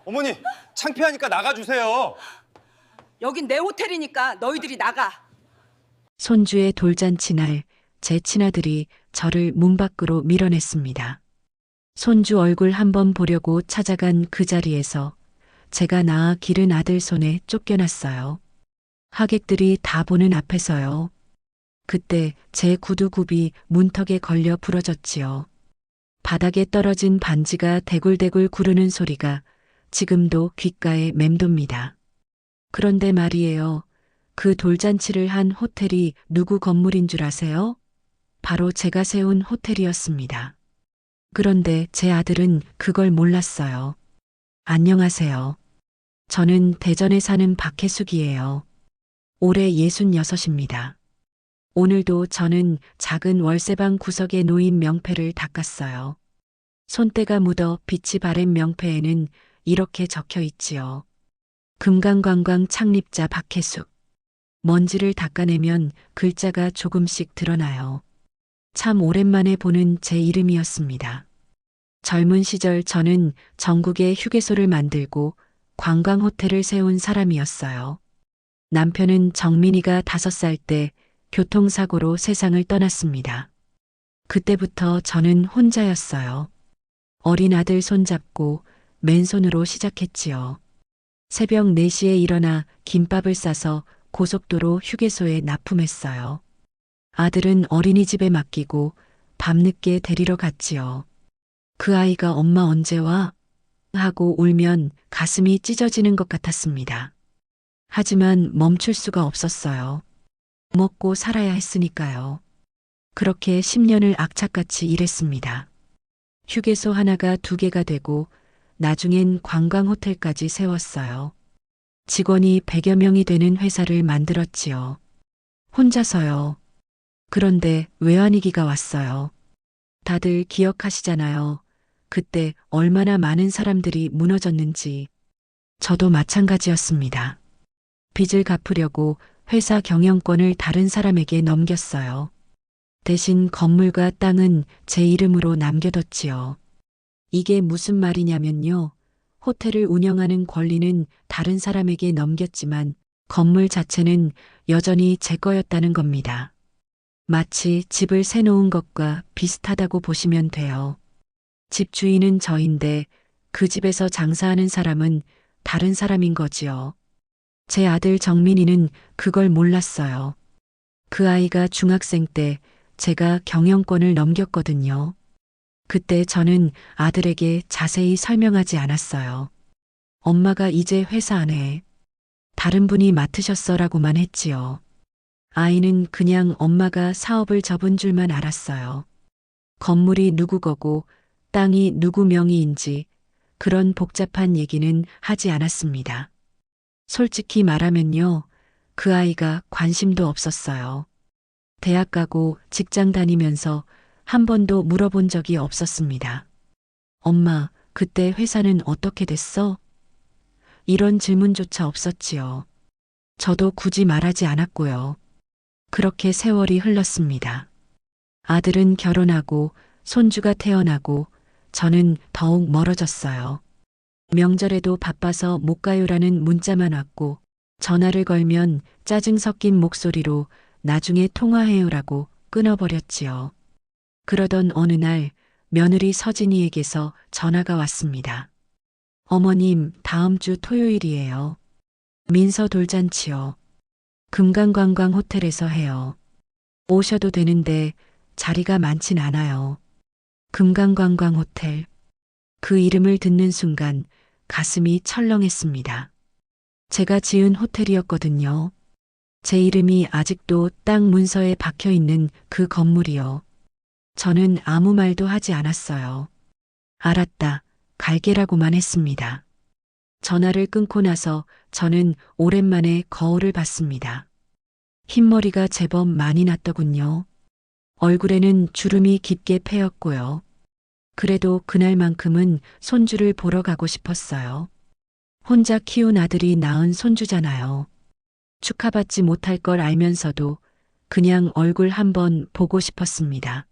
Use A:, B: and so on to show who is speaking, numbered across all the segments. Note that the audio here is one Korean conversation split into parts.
A: 어머니, 창피하니까 나가주세요.
B: 여긴 내 호텔이니까 너희들이 나가.
C: 손주의 돌잔치 날 제 친아들이 저를 문 밖으로 밀어냈습니다. 손주 얼굴 한번 보려고 찾아간 그 자리에서 제가 낳아 기른 아들 손에 쫓겨났어요. 하객들이 다 보는 앞에서요. 그때 제 구두굽이 문턱에 걸려 부러졌지요. 바닥에 떨어진 반지가 대굴대굴 구르는 소리가 지금도 귓가에 맴돕니다. 그런데 말이에요. 그 돌잔치를 한 호텔이 누구 건물인 줄 아세요? 바로 제가 세운 호텔이었습니다. 그런데 제 아들은 그걸 몰랐어요. 안녕하세요. 저는 대전에 사는 박혜숙이에요. 올해 66입니다. 오늘도 저는 작은 월세방 구석에 놓인 명패를 닦았어요. 손때가 묻어 빛이 바랜 명패에는 이렇게 적혀 있지요. 금강관광 창립자 박혜숙. 먼지를 닦아내면 글자가 조금씩 드러나요. 참 오랜만에 보는 제 이름이었습니다. 젊은 시절 저는 전국에 휴게소를 만들고 관광호텔을 세운 사람이었어요. 남편은 정민이가 5살 때 교통사고로 세상을 떠났습니다. 그때부터 저는 혼자였어요. 어린 아들 손잡고 맨손으로 시작했지요. 새벽 4시에 일어나 김밥을 싸서 고속도로 휴게소에 납품했어요. 아들은 어린이집에 맡기고 밤늦게 데리러 갔지요. 그 아이가 엄마 언제 와? 하고 울면 가슴이 찢어지는 것 같았습니다. 하지만 멈출 수가 없었어요. 먹고 살아야 했으니까요. 그렇게 10년을 악착같이 일했습니다. 휴게소 하나가 2개가 되고 나중엔 관광호텔까지 세웠어요. 직원이 100여 명이 되는 회사를 만들었지요. 혼자서요. 그런데 외환위기가 왔어요. 다들 기억하시잖아요. 그때 얼마나 많은 사람들이 무너졌는지. 저도 마찬가지였습니다. 빚을 갚으려고 회사 경영권을 다른 사람에게 넘겼어요. 대신 건물과 땅은 제 이름으로 남겨뒀지요. 이게 무슨 말이냐면요. 호텔을 운영하는 권리는 다른 사람에게 넘겼지만 건물 자체는 여전히 제 거였다는 겁니다. 마치 집을 새놓은 것과 비슷하다고 보시면 돼요. 집주인은 저인데 그 집에서 장사하는 사람은 다른 사람인 거지요. 제 아들 정민이는 그걸 몰랐어요. 그 아이가 중학생 때 제가 경영권을 넘겼거든요. 그때 저는 아들에게 자세히 설명하지 않았어요. 엄마가 이제 회사 안 해. 다른 분이 맡으셨어라고만 했지요. 아이는 그냥 엄마가 사업을 접은 줄만 알았어요. 건물이 누구 거고 땅이 누구 명의인지 그런 복잡한 얘기는 하지 않았습니다. 솔직히 말하면요. 그 아이가 관심도 없었어요. 대학 가고 직장 다니면서 한 번도 물어본 적이 없었습니다. 엄마, 그때 회사는 어떻게 됐어? 이런 질문조차 없었지요. 저도 굳이 말하지 않았고요. 그렇게 세월이 흘렀습니다. 아들은 결혼하고 손주가 태어나고 저는 더욱 멀어졌어요. 명절에도 바빠서 못 가요라는 문자만 왔고 전화를 걸면 짜증 섞인 목소리로 나중에 통화해요라고 끊어버렸지요. 그러던 어느 날 며느리 서진이에게서 전화가 왔습니다. 어머님, 다음 주 토요일이에요. 민서 돌잔치요. 금강관광 호텔에서 해요. 오셔도 되는데 자리가 많진 않아요. 금강관광 호텔. 그 이름을 듣는 순간 가슴이 철렁했습니다. 제가 지은 호텔이었거든요. 제 이름이 아직도 땅 문서에 박혀 있는 그 건물이요. 저는 아무 말도 하지 않았어요. 알았다, 갈게라고만 했습니다. 전화를 끊고 나서 저는 오랜만에 거울을 봤습니다. 흰머리가 제법 많이 났더군요. 얼굴에는 주름이 깊게 패였고요. 그래도 그날만큼은 손주를 보러 가고 싶었어요. 혼자 키운 아들이 낳은 손주잖아요. 축하받지 못할 걸 알면서도 그냥 얼굴 한번 보고 싶었습니다.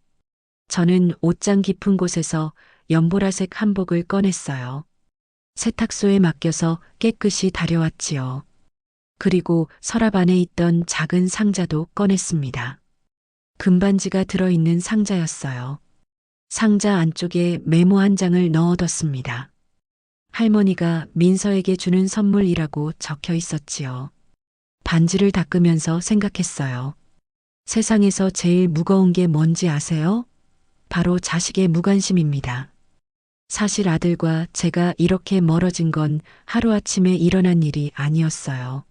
C: 저는 옷장 깊은 곳에서 연보라색 한복을 꺼냈어요. 세탁소에 맡겨서 깨끗이 다려왔지요. 그리고 서랍 안에 있던 작은 상자도 꺼냈습니다. 금반지가 들어있는 상자였어요. 상자 안쪽에 메모 한 장을 넣어뒀습니다. 할머니가 민서에게 주는 선물이라고 적혀 있었지요. 반지를 닦으면서 생각했어요. 세상에서 제일 무거운 게 뭔지 아세요? 바로 자식의 무관심입니다. 사실 아들과 제가 이렇게 멀어진 건 하루아침에 일어난 일이 아니었어요.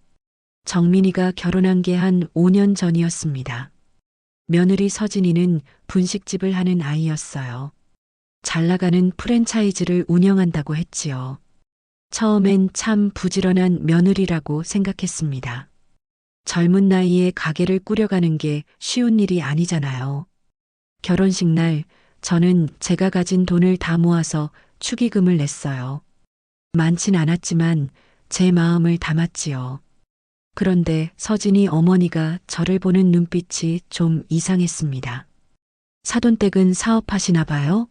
C: 정민이가 결혼한 게 한 5년 전이었습니다. 며느리 서진이는 분식집을 하는 아이였어요. 잘 나가는 프랜차이즈를 운영한다고 했지요. 처음엔 참 부지런한 며느리라고 생각했습니다. 젊은 나이에 가게를 꾸려가는 게 쉬운 일이 아니잖아요. 결혼식 날 저는 제가 가진 돈을 다 모아서 축의금을 냈어요. 많진 않았지만 제 마음을 담았지요. 그런데 서진이 어머니가 저를 보는 눈빛이 좀 이상했습니다. 사돈댁은 사업하시나 봐요?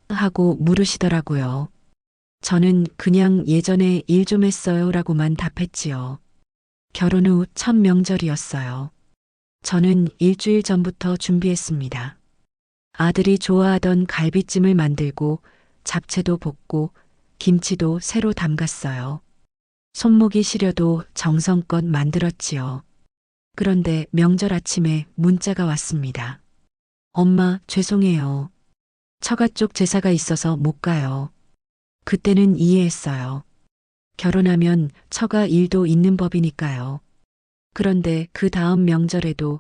C: 하고 물으시더라고요. 저는 그냥 예전에 일 좀 했어요 라고만 답했지요. 결혼 후 첫 명절이었어요. 저는 일주일 전부터 준비했습니다. 아들이 좋아하던 갈비찜을 만들고 잡채도 볶고 김치도 새로 담갔어요. 손목이 시려도 정성껏 만들었지요. 그런데 명절 아침에 문자가 왔습니다. 엄마, 죄송해요. 처가 쪽 제사가 있어서 못 가요. 그때는 이해했어요. 결혼하면 처가 일도 있는 법이니까요. 그런데 그 다음 명절에도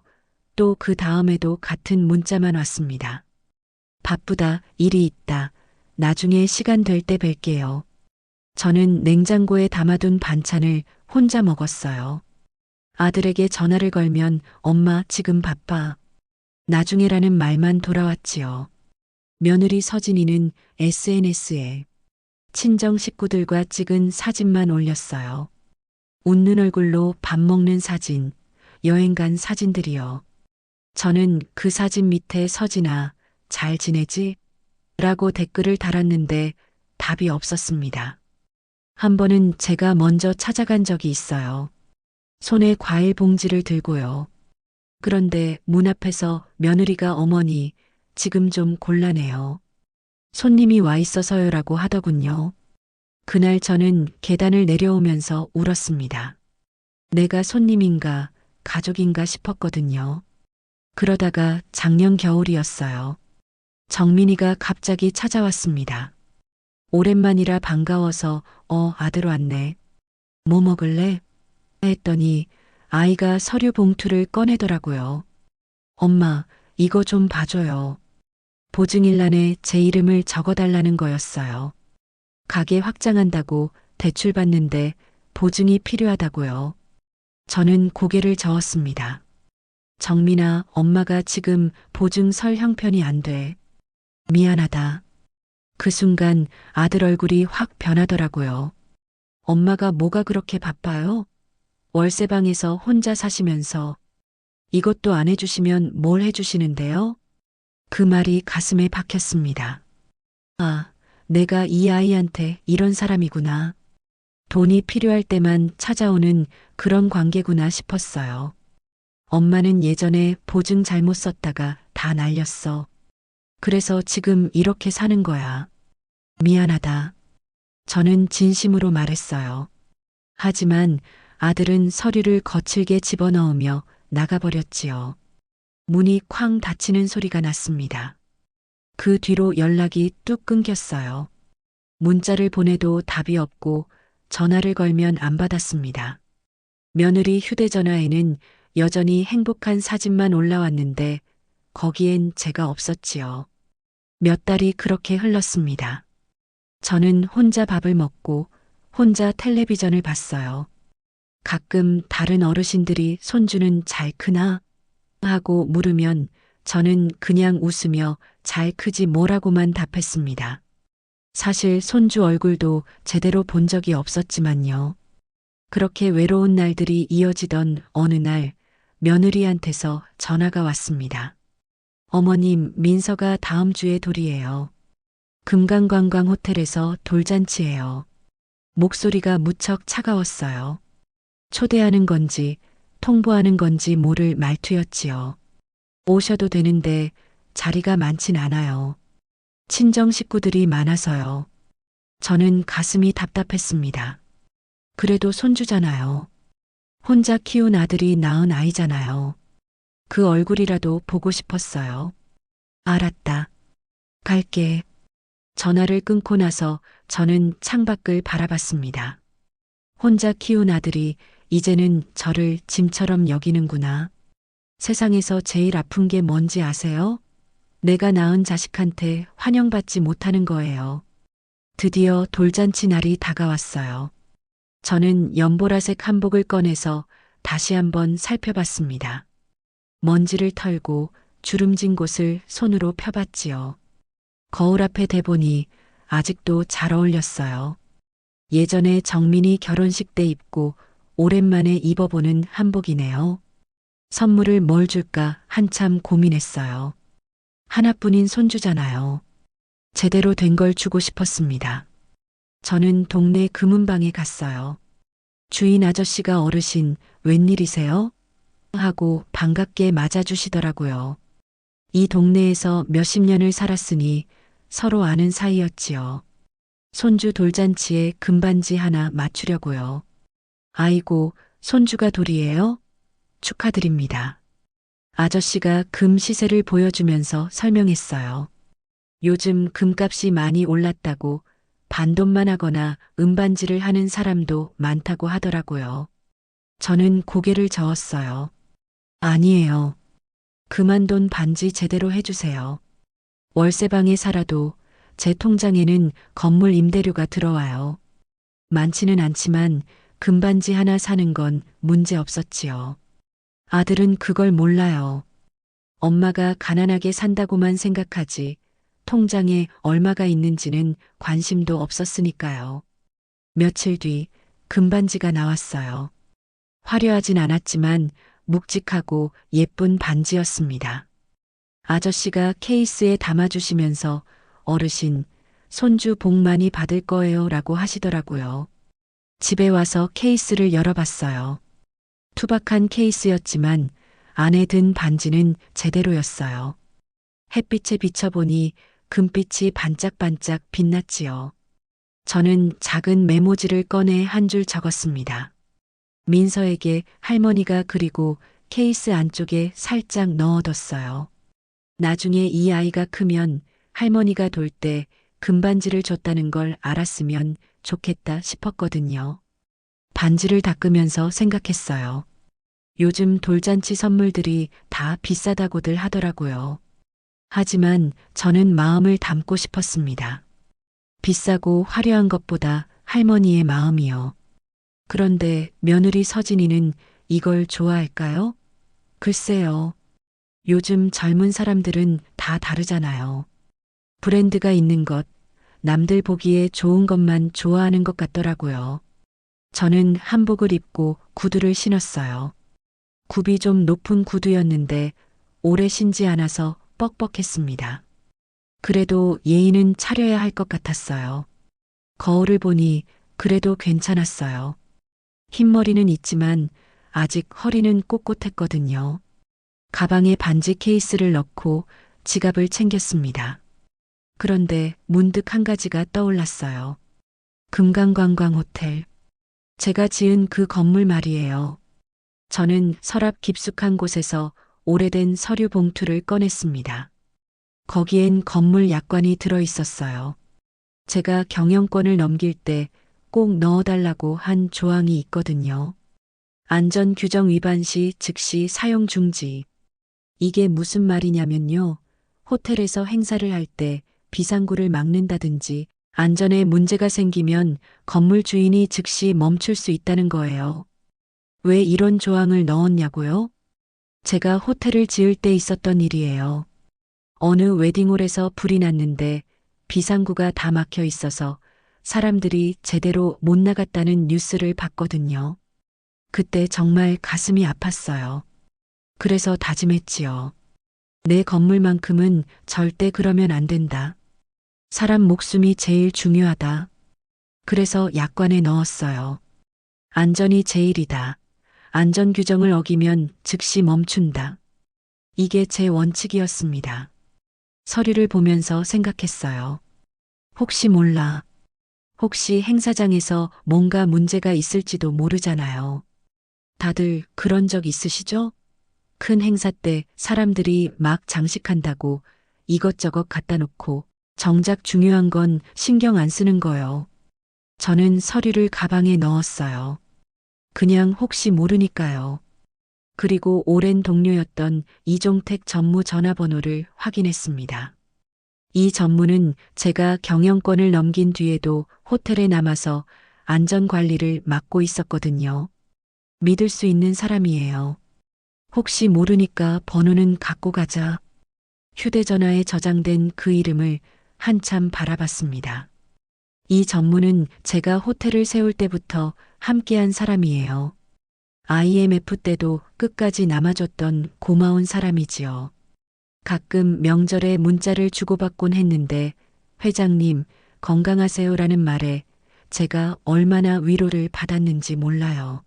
C: 또 그 다음에도 같은 문자만 왔습니다. 바쁘다, 일이 있다. 나중에 시간 될 때 뵐게요. 저는 냉장고에 담아둔 반찬을 혼자 먹었어요. 아들에게 전화를 걸면 엄마 지금 바빠. 나중에라는 말만 돌아왔지요. 며느리 서진이는 SNS에 친정 식구들과 찍은 사진만 올렸어요. 웃는 얼굴로 밥 먹는 사진, 여행 간 사진들이요. 저는 그 사진 밑에 서진아, 잘 지내지? 라고 댓글을 달았는데 답이 없었습니다. 한 번은 제가 먼저 찾아간 적이 있어요. 손에 과일 봉지를 들고요. 그런데 문 앞에서 며느리가 어머니, 지금 좀 곤란해요. 손님이 와 있어서요라고 하더군요. 그날 저는 계단을 내려오면서 울었습니다. 내가 손님인가, 가족인가 싶었거든요. 그러다가 작년 겨울이었어요. 정민이가 갑자기 찾아왔습니다. 오랜만이라 반가워서 아들 왔네. 뭐 먹을래? 했더니 아이가 서류 봉투를 꺼내더라고요. 엄마, 이거 좀 봐줘요. 보증일란에 제 이름을 적어달라는 거였어요. 가게 확장한다고 대출 받는데 보증이 필요하다고요. 저는 고개를 저었습니다. 정민아, 엄마가 지금 보증 설 형편이 안 돼. 미안하다. 그 순간 아들 얼굴이 확 변하더라고요. 엄마가 뭐가 그렇게 바빠요? 월세방에서 혼자 사시면서 이것도 안 해주시면 뭘 해주시는데요? 그 말이 가슴에 박혔습니다. 아, 내가 이 아이한테 이런 사람이구나. 돈이 필요할 때만 찾아오는 그런 관계구나 싶었어요. 엄마는 예전에 보증 잘못 썼다가 다 날렸어. 그래서 지금 이렇게 사는 거야. 미안하다. 저는 진심으로 말했어요. 하지만 아들은 서류를 거칠게 집어넣으며 나가버렸지요. 문이 쾅 닫히는 소리가 났습니다. 그 뒤로 연락이 뚝 끊겼어요. 문자를 보내도 답이 없고 전화를 걸면 안 받았습니다. 며느리 휴대전화에는 여전히 행복한 사진만 올라왔는데 거기엔 제가 없었지요. 몇 달이 그렇게 흘렀습니다. 저는 혼자 밥을 먹고 혼자 텔레비전을 봤어요. 가끔 다른 어르신들이 손주는 잘 크나? 하고 물으면 저는 그냥 웃으며 잘 크지 뭐라고만 답했습니다. 사실 손주 얼굴도 제대로 본 적이 없었지만요. 그렇게 외로운 날들이 이어지던 어느 날 며느리한테서 전화가 왔습니다. 어머님, 민서가 다음 주에 돌이에요. 금강관광 호텔에서 돌잔치예요. 목소리가 무척 차가웠어요. 초대하는 건지 통보하는 건지 모를 말투였지요. 오셔도 되는데 자리가 많진 않아요. 친정 식구들이 많아서요. 저는 가슴이 답답했습니다. 그래도 손주잖아요. 혼자 키운 아들이 낳은 아이잖아요. 그 얼굴이라도 보고 싶었어요. 알았다. 갈게. 전화를 끊고 나서 저는 창밖을 바라봤습니다. 혼자 키운 아들이 이제는 저를 짐처럼 여기는구나. 세상에서 제일 아픈 게 뭔지 아세요? 내가 낳은 자식한테 환영받지 못하는 거예요. 드디어 돌잔치 날이 다가왔어요. 저는 연보라색 한복을 꺼내서 다시 한번 살펴봤습니다. 먼지를 털고 주름진 곳을 손으로 펴봤지요. 거울 앞에 대보니 아직도 잘 어울렸어요. 예전에 정민이 결혼식 때 입고 오랜만에 입어보는 한복이네요. 선물을 뭘 줄까 한참 고민했어요. 하나뿐인 손주잖아요. 제대로 된 걸 주고 싶었습니다. 저는 동네 금은방에 갔어요. 주인 아저씨가 어르신 웬일이세요? 하고 반갑게 맞아주시더라고요. 이 동네에서 몇십 년을 살았으니 서로 아는 사이였지요. 손주 돌잔치에 금반지 하나 맞추려고요. 아이고, 손주가 돌이에요? 축하드립니다. 아저씨가 금 시세를 보여주면서 설명했어요. 요즘 금값이 많이 올랐다고 반돈만 하거나 은반지를 하는 사람도 많다고 하더라고요. 저는 고개를 저었어요. 아니에요. 금한돈 반지 제대로 해주세요. 월세방에 살아도 제 통장에는 건물 임대료가 들어와요. 많지는 않지만 금반지 하나 사는 건 문제 없었지요. 아들은 그걸 몰라요. 엄마가 가난하게 산다고만 생각하지 통장에 얼마가 있는지는 관심도 없었으니까요. 며칠 뒤 금반지가 나왔어요. 화려하진 않았지만 묵직하고 예쁜 반지였습니다. 아저씨가 케이스에 담아주시면서 어르신, 손주 복 많이 받을 거예요 라고 하시더라고요. 집에 와서 케이스를 열어봤어요. 투박한 케이스였지만 안에 든 반지는 제대로였어요. 햇빛에 비춰보니 금빛이 반짝반짝 빛났지요. 저는 작은 메모지를 꺼내 한 줄 적었습니다. 민서에게 할머니가 그리고 케이스 안쪽에 살짝 넣어뒀어요. 나중에 이 아이가 크면 할머니가 돌 때 금반지를 줬다는 걸 알았으면 좋겠다 싶었거든요. 반지를 닦으면서 생각했어요. 요즘 돌잔치 선물들이 다 비싸다고들 하더라고요. 하지만 저는 마음을 담고 싶었습니다. 비싸고 화려한 것보다 할머니의 마음이요. 그런데 며느리 서진이는 이걸 좋아할까요? 글쎄요. 요즘 젊은 사람들은 다 다르잖아요. 브랜드가 있는 것, 남들 보기에 좋은 것만 좋아하는 것 같더라고요. 저는 한복을 입고 구두를 신었어요. 굽이 좀 높은 구두였는데 오래 신지 않아서 뻑뻑했습니다. 그래도 예의는 차려야 할 것 같았어요. 거울을 보니 그래도 괜찮았어요. 흰머리는 있지만 아직 허리는 꼿꼿했거든요. 가방에 반지 케이스를 넣고 지갑을 챙겼습니다. 그런데 문득 한 가지가 떠올랐어요. 금강관광호텔. 제가 지은 그 건물 말이에요. 저는 서랍 깊숙한 곳에서 오래된 서류 봉투를 꺼냈습니다. 거기엔 건물 약관이 들어 있었어요. 제가 경영권을 넘길 때 꼭 넣어달라고 한 조항이 있거든요. 안전규정 위반 시 즉시 사용 중지. 이게 무슨 말이냐면요. 호텔에서 행사를 할 때 비상구를 막는다든지 안전에 문제가 생기면 건물 주인이 즉시 멈출 수 있다는 거예요. 왜 이런 조항을 넣었냐고요? 제가 호텔을 지을 때 있었던 일이에요. 어느 웨딩홀에서 불이 났는데 비상구가 다 막혀 있어서 사람들이 제대로 못 나갔다는 뉴스를 봤거든요. 그때 정말 가슴이 아팠어요. 그래서 다짐했지요. 내 건물만큼은 절대 그러면 안 된다. 사람 목숨이 제일 중요하다. 그래서 약관에 넣었어요. 안전이 제일이다. 안전 규정을 어기면 즉시 멈춘다. 이게 제 원칙이었습니다. 서류를 보면서 생각했어요. 혹시 몰라. 혹시 행사장에서 뭔가 문제가 있을지도 모르잖아요. 다들 그런 적 있으시죠? 큰 행사 때 사람들이 막 장식한다고 이것저것 갖다 놓고 정작 중요한 건 신경 안 쓰는 거요. 저는 서류를 가방에 넣었어요. 그냥 혹시 모르니까요. 그리고 오랜 동료였던 이종택 전무 전화번호를 확인했습니다. 이 전무는 제가 경영권을 넘긴 뒤에도 호텔에 남아서 안전관리를 맡고 있었거든요. 믿을 수 있는 사람이에요. 혹시 모르니까 번호는 갖고 가자. 휴대전화에 저장된 그 이름을 한참 바라봤습니다. 이 전무는 제가 호텔을 세울 때부터 함께한 사람이에요. IMF 때도 끝까지 남아줬던 고마운 사람이지요. 가끔 명절에 문자를 주고받곤 했는데 회장님 건강하세요라는 말에 제가 얼마나 위로를 받았는지 몰라요.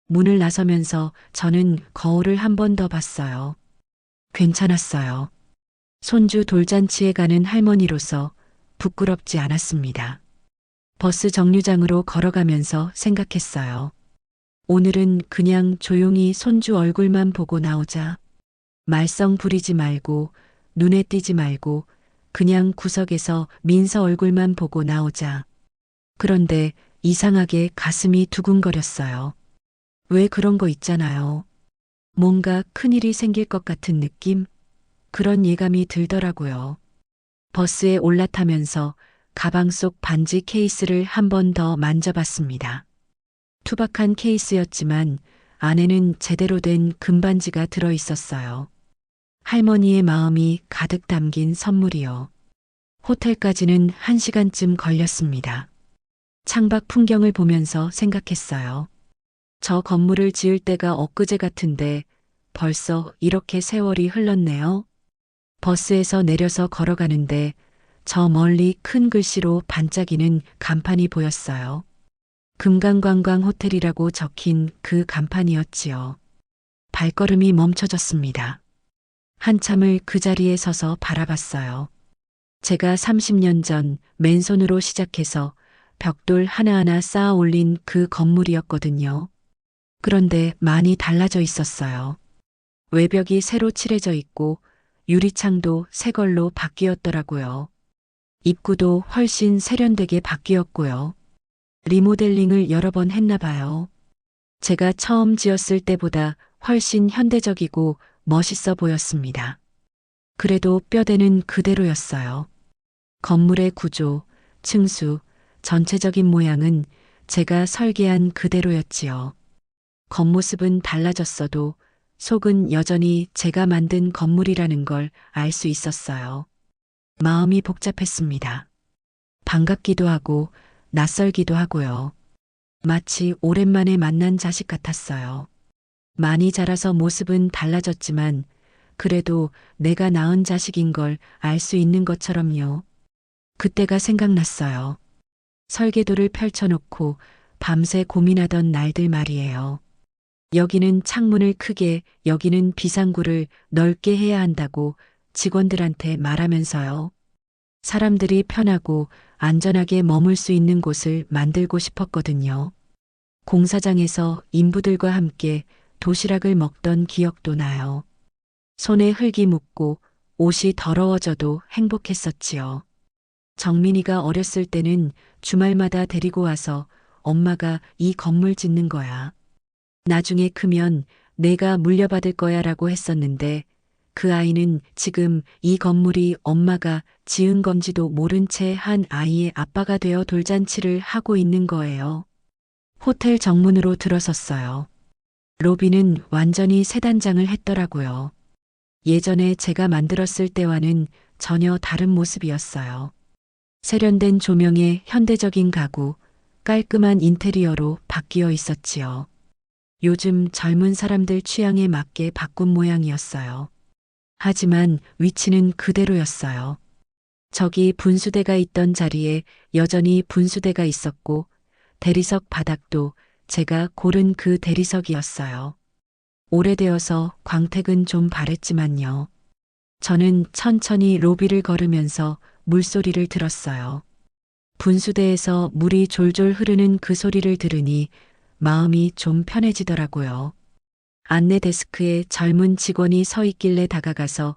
C: 문을 나서면서 저는 거울을 한 번 더 봤어요. 괜찮았어요. 손주 돌잔치에 가는 할머니로서 부끄럽지 않았습니다. 버스 정류장으로 걸어가면서 생각했어요. 오늘은 그냥 조용히 손주 얼굴만 보고 나오자. 말썽 부리지 말고 눈에 띄지 말고 그냥 구석에서 민서 얼굴만 보고 나오자. 그런데 이상하게 가슴이 두근거렸어요. 왜 그런 거 있잖아요. 뭔가 큰일이 생길 것 같은 느낌? 그런 예감이 들더라고요. 버스에 올라타면서 가방 속 반지 케이스를 한 번 더 만져봤습니다. 투박한 케이스였지만 안에는 제대로 된 금반지가 들어 있었어요. 할머니의 마음이 가득 담긴 선물이요. 호텔까지는 1시간쯤 걸렸습니다. 창밖 풍경을 보면서 생각했어요. 저 건물을 지을 때가 엊그제 같은데 벌써 이렇게 세월이 흘렀네요. 버스에서 내려서 걸어가는데 저 멀리 큰 글씨로 반짝이는 간판이 보였어요. 금강관광 호텔이라고 적힌 그 간판이었지요. 발걸음이 멈춰졌습니다. 한참을 그 자리에 서서 바라봤어요. 제가 30년 전 맨손으로 시작해서 벽돌 하나하나 쌓아 올린 그 건물이었거든요. 그런데 많이 달라져 있었어요. 외벽이 새로 칠해져 있고 유리창도 새 걸로 바뀌었더라고요. 입구도 훨씬 세련되게 바뀌었고요. 리모델링을 여러 번 했나 봐요. 제가 처음 지었을 때보다 훨씬 현대적이고 멋있어 보였습니다. 그래도 뼈대는 그대로였어요. 건물의 구조, 층수, 전체적인 모양은 제가 설계한 그대로였지요. 겉모습은 달라졌어도 속은 여전히 제가 만든 건물이라는 걸 알 수 있었어요. 마음이 복잡했습니다. 반갑기도 하고 낯설기도 하고요. 마치 오랜만에 만난 자식 같았어요. 많이 자라서 모습은 달라졌지만 그래도 내가 낳은 자식인 걸 알 수 있는 것처럼요. 그때가 생각났어요. 설계도를 펼쳐놓고 밤새 고민하던 날들 말이에요. 여기는 창문을 크게, 여기는 비상구를 넓게 해야 한다고 직원들한테 말하면서요. 사람들이 편하고 안전하게 머물 수 있는 곳을 만들고 싶었거든요. 공사장에서 인부들과 함께 도시락을 먹던 기억도 나요. 손에 흙이 묻고 옷이 더러워져도 행복했었지요. 정민이가 어렸을 때는 주말마다 데리고 와서 엄마가 이 건물 짓는 거야. 나중에 크면 내가 물려받을 거야 라고 했었는데 그 아이는 지금 이 건물이 엄마가 지은 건지도 모른 채 한 아이의 아빠가 되어 돌잔치를 하고 있는 거예요. 호텔 정문으로 들어섰어요. 로비는 완전히 새 단장을 했더라고요. 예전에 제가 만들었을 때와는 전혀 다른 모습이었어요. 세련된 조명에 현대적인 가구, 깔끔한 인테리어로 바뀌어 있었지요. 요즘 젊은 사람들 취향에 맞게 바꾼 모양이었어요. 하지만 위치는 그대로였어요. 저기 분수대가 있던 자리에 여전히 분수대가 있었고 대리석 바닥도 제가 고른 그 대리석이었어요. 오래되어서 광택은 좀 바랬지만요. 저는 천천히 로비를 걸으면서 물소리를 들었어요. 분수대에서 물이 졸졸 흐르는 그 소리를 들으니 마음이 좀 편해지더라고요. 안내 데스크에 젊은 직원이 서 있길래 다가가서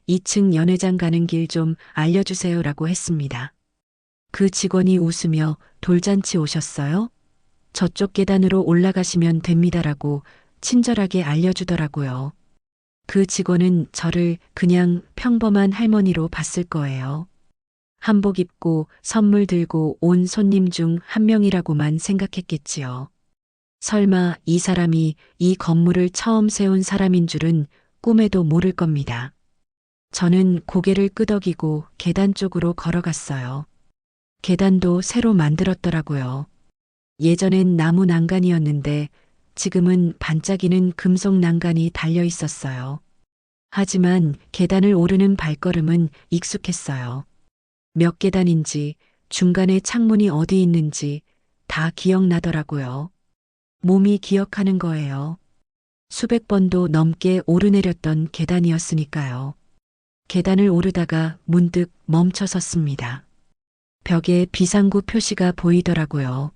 C: 2층 연회장 가는 길 좀 알려주세요라고 했습니다. 그 직원이 웃으며 돌잔치 오셨어요? 저쪽 계단으로 올라가시면 됩니다라고 친절하게 알려주더라고요. 그 직원은 저를 그냥 평범한 할머니로 봤을 거예요. 한복 입고 선물 들고 온 손님 중 한 명이라고만 생각했겠지요. 설마 이 사람이 이 건물을 처음 세운 사람인 줄은 꿈에도 모를 겁니다. 저는 고개를 끄덕이고 계단 쪽으로 걸어갔어요. 계단도 새로 만들었더라고요. 예전엔 나무 난간이었는데 지금은 반짝이는 금속 난간이 달려 있었어요. 하지만 계단을 오르는 발걸음은 익숙했어요. 몇 계단인지 중간에 창문이 어디 있는지 다 기억나더라고요. 몸이 기억하는 거예요. 수백 번도 넘게 오르내렸던 계단이었으니까요. 계단을 오르다가 문득 멈춰섰습니다. 벽에 비상구 표시가 보이더라고요.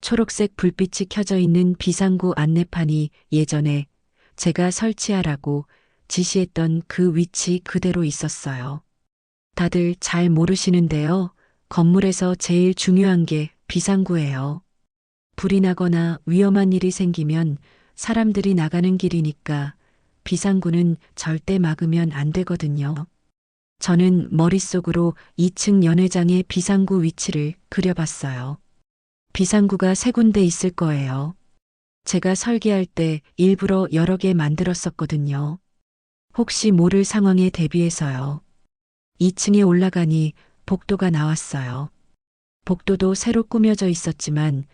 C: 초록색 불빛이 켜져 있는 비상구 안내판이 예전에 제가 설치하라고 지시했던 그 위치 그대로 있었어요. 다들 잘 모르시는데요. 건물에서 제일 중요한 게 비상구예요. 불이 나거나 위험한 일이 생기면 사람들이 나가는 길이니까 비상구는 절대 막으면 안 되거든요. 저는 머릿속으로 2층 연회장의 비상구 위치를 그려봤어요. 비상구가 3군데 있을 거예요. 제가 설계할 때 일부러 여러 개 만들었었거든요. 혹시 모를 상황에 대비해서요. 2층에 올라가니 복도가 나왔어요. 복도도 새로 꾸며져 있었지만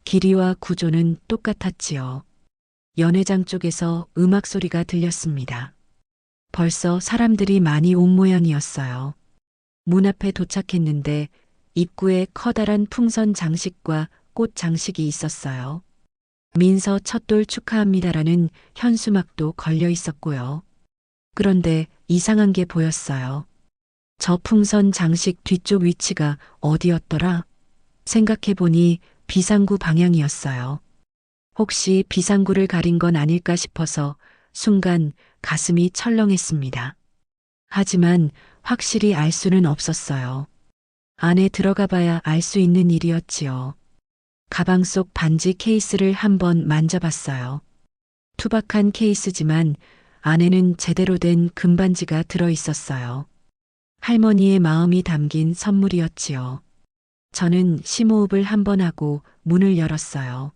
C: 길이와 구조는 똑같았지요. 연회장 쪽에서 음악 소리가 들렸습니다. 벌써 사람들이 많이 온 모양이었어요. 문 앞에 도착했는데 입구에 커다란 풍선 장식과 꽃 장식이 있었어요. 민서 첫돌 축하합니다라는 현수막도 걸려 있었고요. 그런데 이상한 게 보였어요. 저 풍선 장식 뒤쪽 위치가 어디였더라? 생각해보니 비상구 방향이었어요. 혹시 비상구를 가린 건 아닐까 싶어서 순간 가슴이 철렁했습니다. 하지만 확실히 알 수는 없었어요. 안에 들어가 봐야 알 수 있는 일이었지요. 가방 속 반지 케이스를 한번 만져봤어요. 투박한 케이스지만 안에는 제대로 된 금반지가 들어 있었어요. 할머니의 마음이 담긴 선물이었지요. 저는 심호흡을 한번 하고 문을 열었어요.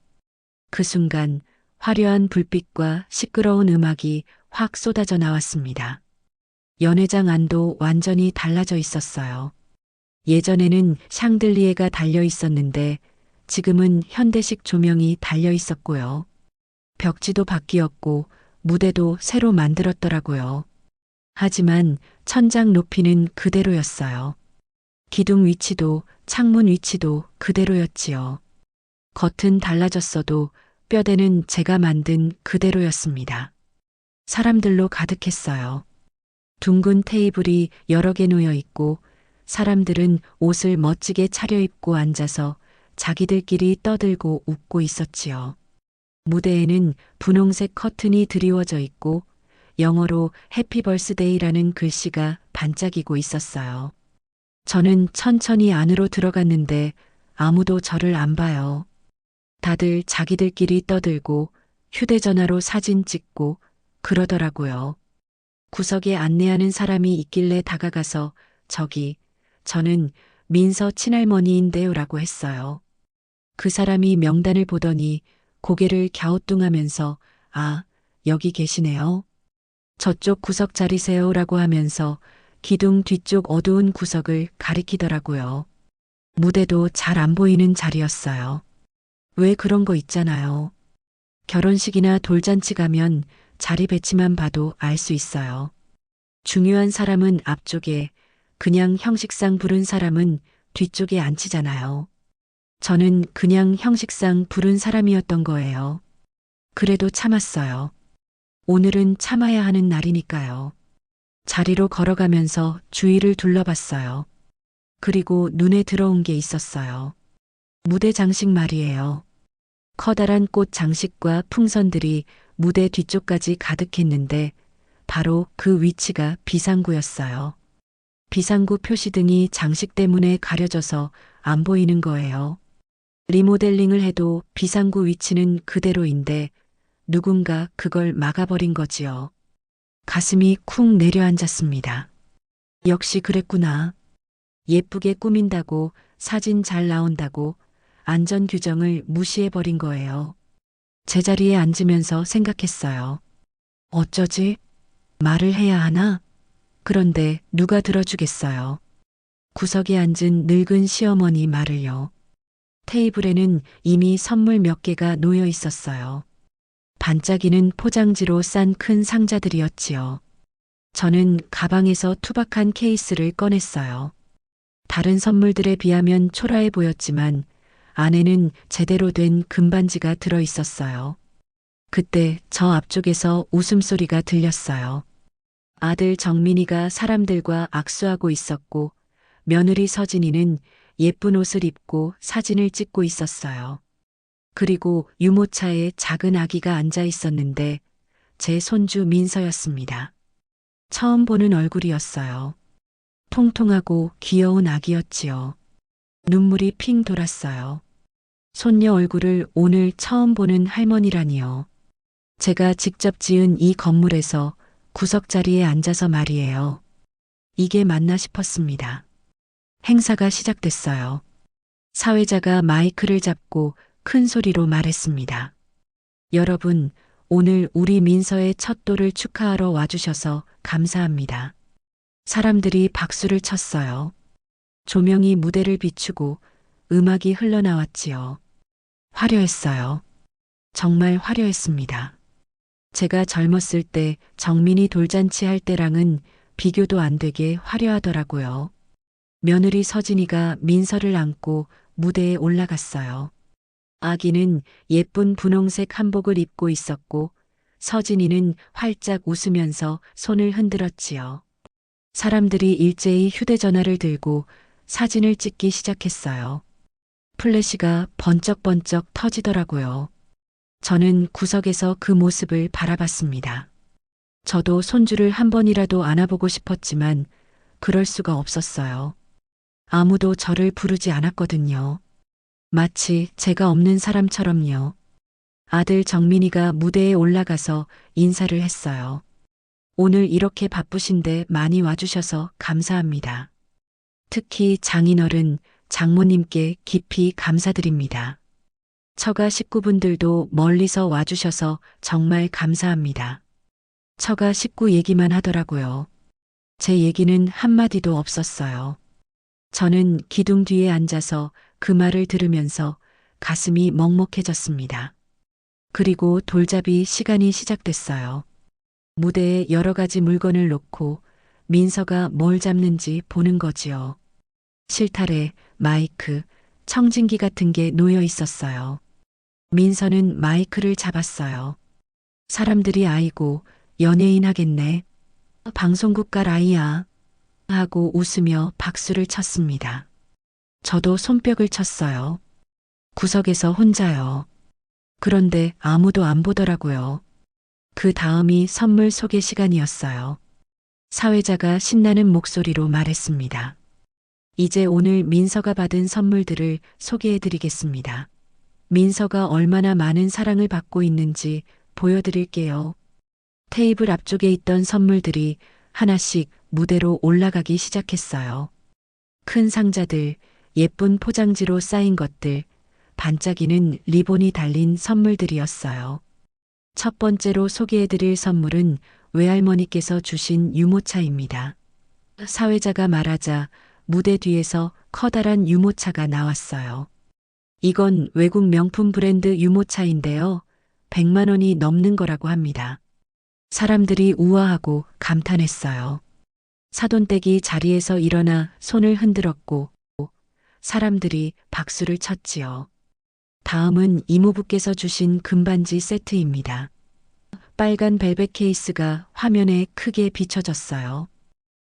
C: 그 순간 화려한 불빛과 시끄러운 음악이 확 쏟아져 나왔습니다. 연회장 안도 완전히 달라져 있었어요. 예전에는 샹들리에가 달려 있었는데 지금은 현대식 조명이 달려 있었고요. 벽지도 바뀌었고 무대도 새로 만들었더라고요. 하지만 천장 높이는 그대로였어요. 기둥 위치도 창문 위치도 그대로였지요. 겉은 달라졌어도 뼈대는 제가 만든 그대로였습니다. 사람들로 가득했어요. 둥근 테이블이 여러 개 놓여 있고 사람들은 옷을 멋지게 차려입고 앉아서 자기들끼리 떠들고 웃고 있었지요. 무대에는 분홍색 커튼이 드리워져 있고 영어로 해피 벌스데이라는 글씨가 반짝이고 있었어요. 저는 천천히 안으로 들어갔는데 아무도 저를 안 봐요. 다들 자기들끼리 떠들고 휴대전화로 사진 찍고 그러더라고요. 구석에 안내하는 사람이 있길래 다가가서 저는 민서 친할머니인데요 라고 했어요. 그 사람이 명단을 보더니 고개를 갸우뚱하면서 아, 여기 계시네요. 저쪽 구석 자리세요 라고 하면서 기둥 뒤쪽 어두운 구석을 가리키더라고요. 무대도 잘 안 보이는 자리였어요. 왜 그런 거 있잖아요. 결혼식이나 돌잔치 가면 자리 배치만 봐도 알 수 있어요. 중요한 사람은 앞쪽에, 그냥 형식상 부른 사람은 뒤쪽에 앉히잖아요. 저는 그냥 형식상 부른 사람이었던 거예요. 그래도 참았어요. 오늘은 참아야 하는 날이니까요. 자리로 걸어가면서 주위를 둘러봤어요. 그리고 눈에 들어온 게 있었어요. 무대 장식 말이에요. 커다란 꽃 장식과 풍선들이 무대 뒤쪽까지 가득했는데 바로 그 위치가 비상구였어요. 비상구 표시등이 장식 때문에 가려져서 안 보이는 거예요. 리모델링을 해도 비상구 위치는 그대로인데 누군가 그걸 막아버린 거지요. 가슴이 쿵 내려앉았습니다. 역시 그랬구나. 예쁘게 꾸민다고, 사진 잘 나온다고 안전 규정을 무시해버린 거예요. 제자리에 앉으면서 생각했어요. 어쩌지? 말을 해야 하나? 그런데 누가 들어주겠어요. 구석에 앉은 늙은 시어머니 말을요. 테이블에는 이미 선물 몇 개가 놓여 있었어요. 반짝이는 포장지로 싼 큰 상자들이었지요. 저는 가방에서 투박한 케이스를 꺼냈어요. 다른 선물들에 비하면 초라해 보였지만 안에는 제대로 된 금반지가 들어 있었어요. 그때 저 앞쪽에서 웃음소리가 들렸어요. 아들 정민이가 사람들과 악수하고 있었고 며느리 서진이는 예쁜 옷을 입고 사진을 찍고 있었어요. 그리고 유모차에 작은 아기가 앉아 있었는데 제 손주 민서였습니다. 처음 보는 얼굴이었어요. 통통하고 귀여운 아기였지요. 눈물이 핑 돌았어요. 손녀 얼굴을 오늘 처음 보는 할머니라니요. 제가 직접 지은 이 건물에서 구석자리에 앉아서 말이에요. 이게 맞나 싶었습니다. 행사가 시작됐어요. 사회자가 마이크를 잡고 큰 소리로 말했습니다. 여러분, 오늘 우리 민서의 첫 돌을 축하하러 와주셔서 감사합니다. 사람들이 박수를 쳤어요. 조명이 무대를 비추고 음악이 흘러나왔지요. 화려했어요. 정말 화려했습니다. 제가 젊었을 때 정민이 돌잔치 할 때랑은 비교도 안 되게 화려하더라고요. 며느리 서진이가 민서를 안고 무대에 올라갔어요. 아기는 예쁜 분홍색 한복을 입고 있었고 서진이는 활짝 웃으면서 손을 흔들었지요. 사람들이 일제히 휴대전화를 들고 사진을 찍기 시작했어요. 플래시가 번쩍번쩍 터지더라고요. 저는 구석에서 그 모습을 바라봤습니다. 저도 손주를 한 번이라도 안아보고 싶었지만 그럴 수가 없었어요. 아무도 저를 부르지 않았거든요. 마치 제가 없는 사람처럼요. 아들 정민이가 무대에 올라가서 인사를 했어요. 오늘 이렇게 바쁘신데 많이 와주셔서 감사합니다. 특히 장인어른, 장모님께 깊이 감사드립니다. 처가 식구분들도 멀리서 와주셔서 정말 감사합니다. 처가 식구 얘기만 하더라고요. 제 얘기는 한마디도 없었어요. 저는 기둥 뒤에 앉아서 그 말을 들으면서 가슴이 먹먹해졌습니다. 그리고 돌잡이 시간이 시작됐어요. 무대에 여러 가지 물건을 놓고 민서가 뭘 잡는지 보는 거지요. 실타래, 마이크, 청진기 같은 게 놓여 있었어요. 민서는 마이크를 잡았어요. 사람들이 아이고 연예인 하겠네. 방송국 갈 아이야. 하고 웃으며 박수를 쳤습니다. 저도 손뼉을 쳤어요. 구석에서 혼자요. 그런데 아무도 안 보더라고요. 그 다음이 선물 소개 시간이었어요. 사회자가 신나는 목소리로 말했습니다. 이제 오늘 민서가 받은 선물들을 소개해 드리겠습니다. 민서가 얼마나 많은 사랑을 받고 있는지 보여드릴게요. 테이블 앞쪽에 있던 선물들이 하나씩 무대로 올라가기 시작했어요. 큰 상자들, 예쁜 포장지로 쌓인 것들, 반짝이는 리본이 달린 선물들이었어요. 첫 번째로 소개해드릴 선물은 외할머니께서 주신 유모차입니다. 사회자가 말하자 무대 뒤에서 커다란 유모차가 나왔어요. 이건 외국 명품 브랜드 유모차인데요. 100만 원이 넘는 거라고 합니다. 사람들이 우아하고 감탄했어요. 사돈댁이 자리에서 일어나 손을 흔들었고 사람들이 박수를 쳤지요. 다음은 이모부께서 주신 금반지 세트입니다. 빨간 벨벳 케이스가 화면에 크게 비춰졌어요.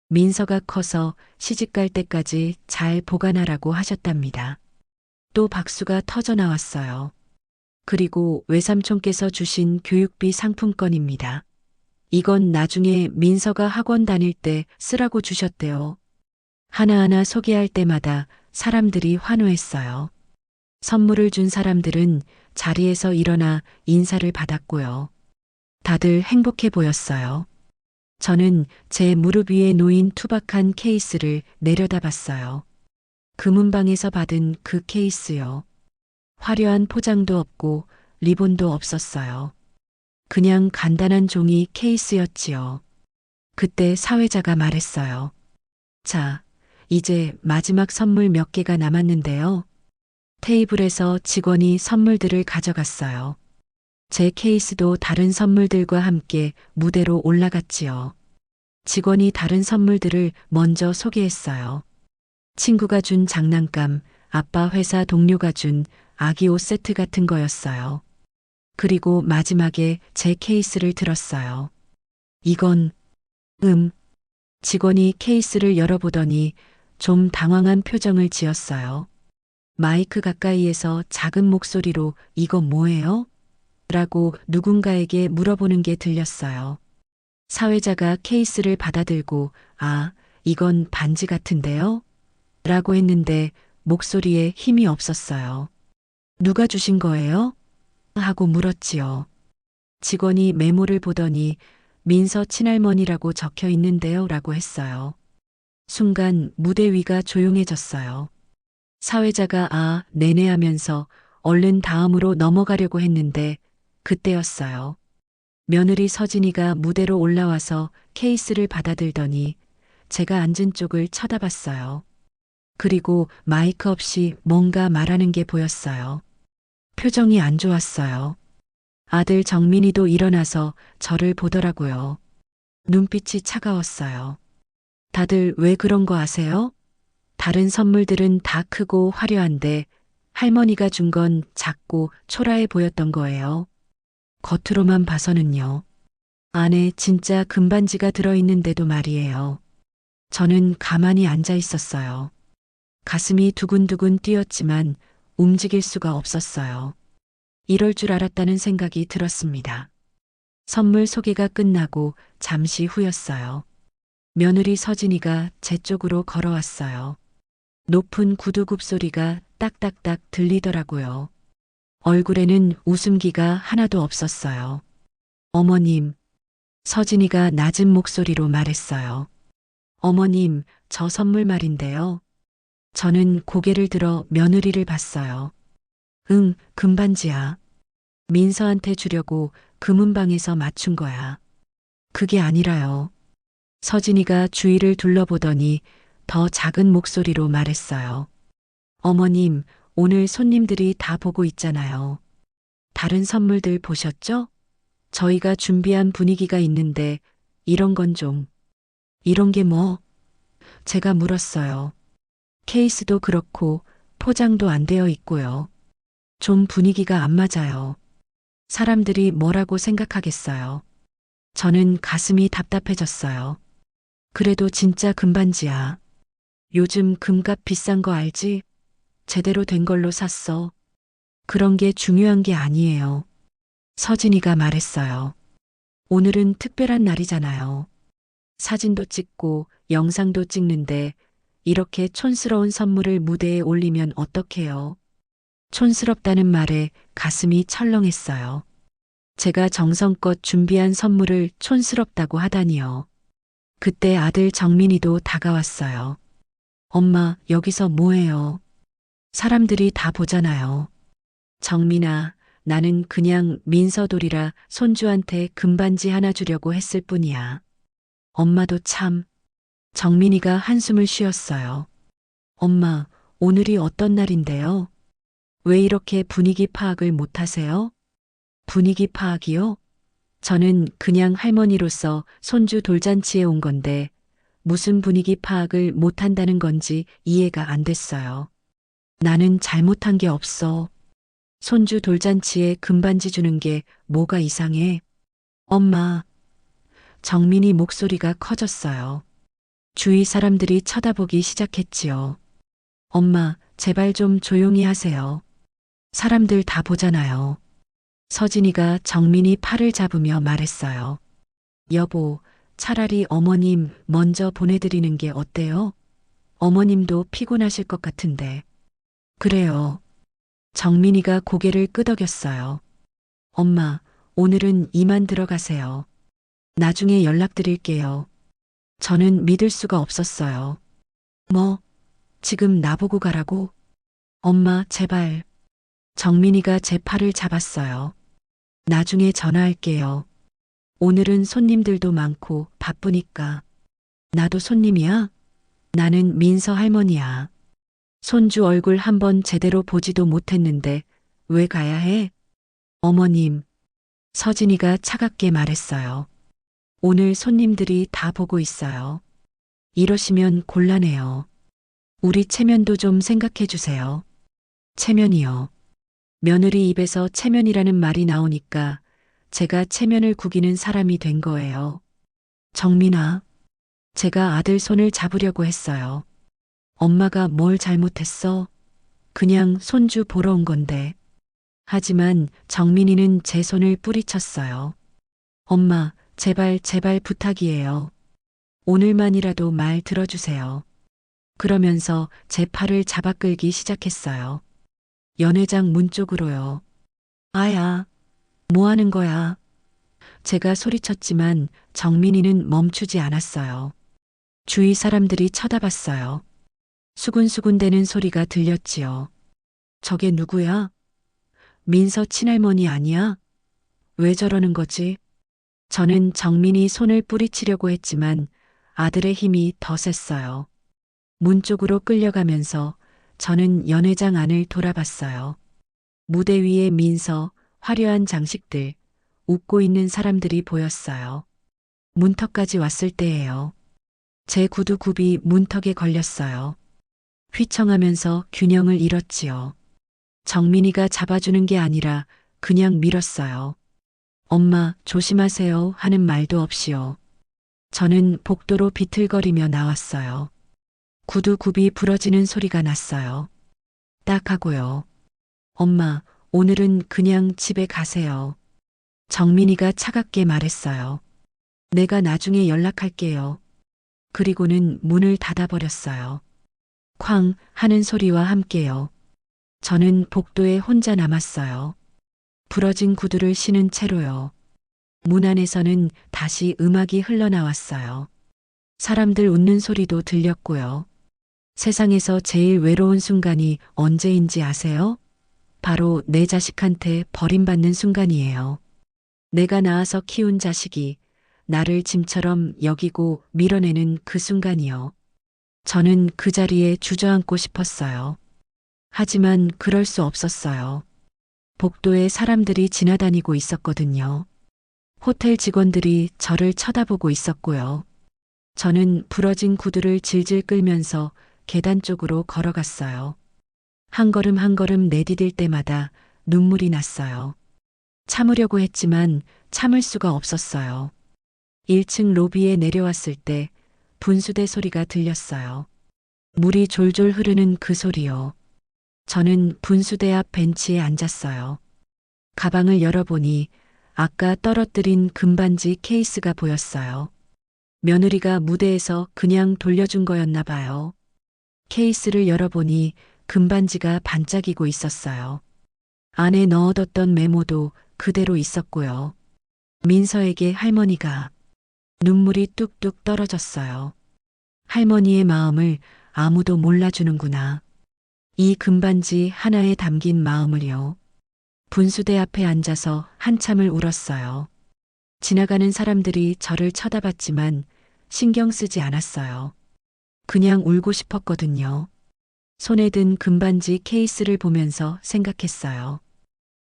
C: 민서가 커서 시집갈 때까지 잘 보관하라고 하셨답니다. 또 박수가 터져 나왔어요. 그리고 외삼촌께서 주신 교육비 상품권입니다. 이건 나중에 민서가 학원 다닐 때 쓰라고 주셨대요. 하나하나 소개할 때마다 사람들이 환호했어요. 선물을 준 사람들은 자리에서 일어나 인사를 받았고요. 다들 행복해 보였어요. 저는 제 무릎 위에 놓인 투박한 케이스를 내려다봤어요. 금은방에서 받은 그 케이스요. 화려한 포장도 없고 리본도 없었어요. 그냥 간단한 종이 케이스였지요. 그때 사회자가 말했어요. 자, 이제 마지막 선물 몇 개가 남았는데요. 테이블에서 직원이 선물들을 가져갔어요. 제 케이스도 다른 선물들과 함께 무대로 올라갔지요. 직원이 다른 선물들을 먼저 소개했어요. 친구가 준 장난감, 아빠 회사 동료가 준 아기 옷 세트 같은 거였어요. 그리고 마지막에 제 케이스를 들었어요. 이건, 직원이 케이스를 열어보더니 좀 당황한 표정을 지었어요. 마이크 가까이에서 작은 목소리로 이거 뭐예요? 라고 누군가에게 물어보는 게 들렸어요. 사회자가 케이스를 받아들고 아, 이건 반지 같은데요? 라고 했는데 목소리에 힘이 없었어요. 누가 주신 거예요? 하고 물었지요. 직원이 메모를 보더니 민서 친할머니라고 적혀 있는데요 라고 했어요. 순간 무대 위가 조용해졌어요. 사회자가 아, 네네 하면서 얼른 다음으로 넘어가려고 했는데 그때였어요. 며느리 서진이가 무대로 올라와서 케이스를 받아들더니 제가 앉은 쪽을 쳐다봤어요. 그리고 마이크 없이 뭔가 말하는 게 보였어요. 표정이 안 좋았어요. 아들 정민이도 일어나서 저를 보더라고요. 눈빛이 차가웠어요. 다들 왜 그런 거 아세요? 다른 선물들은 다 크고 화려한데 할머니가 준 건 작고 초라해 보였던 거예요. 겉으로만 봐서는요. 안에 진짜 금반지가 들어있는데도 말이에요. 저는 가만히 앉아 있었어요. 가슴이 두근두근 뛰었지만 움직일 수가 없었어요. 이럴 줄 알았다는 생각이 들었습니다. 선물 소개가 끝나고 잠시 후였어요. 며느리 서진이가 제 쪽으로 걸어왔어요. 높은 구두굽 소리가 딱딱딱 들리더라고요. 얼굴에는 웃음기가 하나도 없었어요. 어머님, 서진이가 낮은 목소리로 말했어요. 어머님, 저 선물 말인데요. 저는 고개를 들어 며느리를 봤어요. 응, 금반지야. 민서한테 주려고 금은방에서 맞춘 거야. 그게 아니라요. 서진이가 주위를 둘러보더니 더 작은 목소리로 말했어요. 어머님, 오늘 손님들이 다 보고 있잖아요. 다른 선물들 보셨죠? 저희가 준비한 분위기가 있는데 이런 건 좀. 이런 게 뭐? 제가 물었어요. 케이스도 그렇고 포장도 안 되어 있고요. 좀 분위기가 안 맞아요. 사람들이 뭐라고 생각하겠어요. 저는 가슴이 답답해졌어요. 그래도 진짜 금반지야. 요즘 금값 비싼 거 알지? 제대로 된 걸로 샀어. 그런 게 중요한 게 아니에요. 서진이가 말했어요. 오늘은 특별한 날이잖아요. 사진도 찍고 영상도 찍는데 이렇게 촌스러운 선물을 무대에 올리면 어떡해요? 촌스럽다는 말에 가슴이 철렁했어요. 제가 정성껏 준비한 선물을 촌스럽다고 하다니요. 그때 아들 정민이도 다가왔어요. 엄마, 여기서 뭐해요? 사람들이 다 보잖아요. 정민아, 나는 그냥 민서돌이라 손주한테 금반지 하나 주려고 했을 뿐이야. 엄마도 참. 정민이가 한숨을 쉬었어요. 엄마, 오늘이 어떤 날인데요? 왜 이렇게 분위기 파악을 못하세요? 분위기 파악이요? 저는 그냥 할머니로서 손주 돌잔치에 온 건데 무슨 분위기 파악을 못한다는 건지 이해가 안 됐어요. 나는 잘못한 게 없어. 손주 돌잔치에 금반지 주는 게 뭐가 이상해? 엄마. 정민이 목소리가 커졌어요. 주위 사람들이 쳐다보기 시작했지요. 엄마, 제발 좀 조용히 하세요. 사람들 다 보잖아요. 서진이가 정민이 팔을 잡으며 말했어요. 여보, 차라리 어머님 먼저 보내드리는 게 어때요? 어머님도 피곤하실 것 같은데. 그래요. 정민이가 고개를 끄덕였어요. 엄마, 오늘은 이만 들어가세요. 나중에 연락드릴게요. 저는 믿을 수가 없었어요. 뭐, 지금 나보고 가라고? 엄마, 제발. 정민이가 제 팔을 잡았어요. 나중에 전화할게요. 오늘은 손님들도 많고 바쁘니까. 나도 손님이야? 나는 민서 할머니야. 손주 얼굴 한번 제대로 보지도 못했는데 왜 가야 해? 어머님. 서진이가 차갑게 말했어요. 오늘 손님들이 다 보고 있어요. 이러시면 곤란해요. 우리 체면도 좀 생각해 주세요. 체면이요. 며느리 입에서 체면이라는 말이 나오니까 제가 체면을 구기는 사람이 된 거예요. 정민아, 제가 아들 손을 잡으려고 했어요. 엄마가 뭘 잘못했어? 그냥 손주 보러 온 건데. 하지만 정민이는 제 손을 뿌리쳤어요. 엄마, 제발 제발 부탁이에요. 오늘만이라도 말 들어주세요. 그러면서 제 팔을 잡아 끌기 시작했어요. 연회장 문 쪽으로요. 아야, 뭐 하는 거야? 제가 소리쳤지만 정민이는 멈추지 않았어요. 주위 사람들이 쳐다봤어요. 수군수군대는 소리가 들렸지요. 저게 누구야? 민서 친할머니 아니야? 왜 저러는 거지? 저는 정민이 손을 뿌리치려고 했지만 아들의 힘이 더 셌어요. 문 쪽으로 끌려가면서 저는 연회장 안을 돌아봤어요. 무대 위에 민서, 화려한 장식들, 웃고 있는 사람들이 보였어요. 문턱까지 왔을 때예요. 제 구두굽이 문턱에 걸렸어요. 휘청하면서 균형을 잃었지요. 정민이가 잡아주는 게 아니라 그냥 밀었어요. 엄마, 조심하세요 하는 말도 없이요. 저는 복도로 비틀거리며 나왔어요. 구두굽이 부러지는 소리가 났어요. 딱 하고요. 엄마, 오늘은 그냥 집에 가세요. 정민이가 차갑게 말했어요. 내가 나중에 연락할게요. 그리고는 문을 닫아버렸어요. 쾅 하는 소리와 함께요. 저는 복도에 혼자 남았어요. 부러진 구두를 신은 채로요. 문 안에서는 다시 음악이 흘러나왔어요. 사람들 웃는 소리도 들렸고요. 세상에서 제일 외로운 순간이 언제인지 아세요? 바로 내 자식한테 버림받는 순간이에요. 내가 낳아서 키운 자식이 나를 짐처럼 여기고 밀어내는 그 순간이요. 저는 그 자리에 주저앉고 싶었어요. 하지만 그럴 수 없었어요. 복도에 사람들이 지나다니고 있었거든요. 호텔 직원들이 저를 쳐다보고 있었고요. 저는 부러진 구두를 질질 끌면서 계단 쪽으로 걸어갔어요. 한 걸음 한 걸음 내디딜 때마다 눈물이 났어요. 참으려고 했지만 참을 수가 없었어요. 1층 로비에 내려왔을 때 분수대 소리가 들렸어요. 물이 졸졸 흐르는 그 소리요. 저는 분수대 앞 벤치에 앉았어요. 가방을 열어보니 아까 떨어뜨린 금반지 케이스가 보였어요. 며느리가 무대에서 그냥 돌려준 거였나 봐요. 케이스를 열어보니 금반지가 반짝이고 있었어요. 안에 넣어뒀던 메모도 그대로 있었고요. 민서에게 할머니가. 눈물이 뚝뚝 떨어졌어요. 할머니의 마음을 아무도 몰라주는구나. 이 금반지 하나에 담긴 마음을요. 분수대 앞에 앉아서 한참을 울었어요. 지나가는 사람들이 저를 쳐다봤지만 신경 쓰지 않았어요. 그냥 울고 싶었거든요. 손에 든 금반지 케이스를 보면서 생각했어요.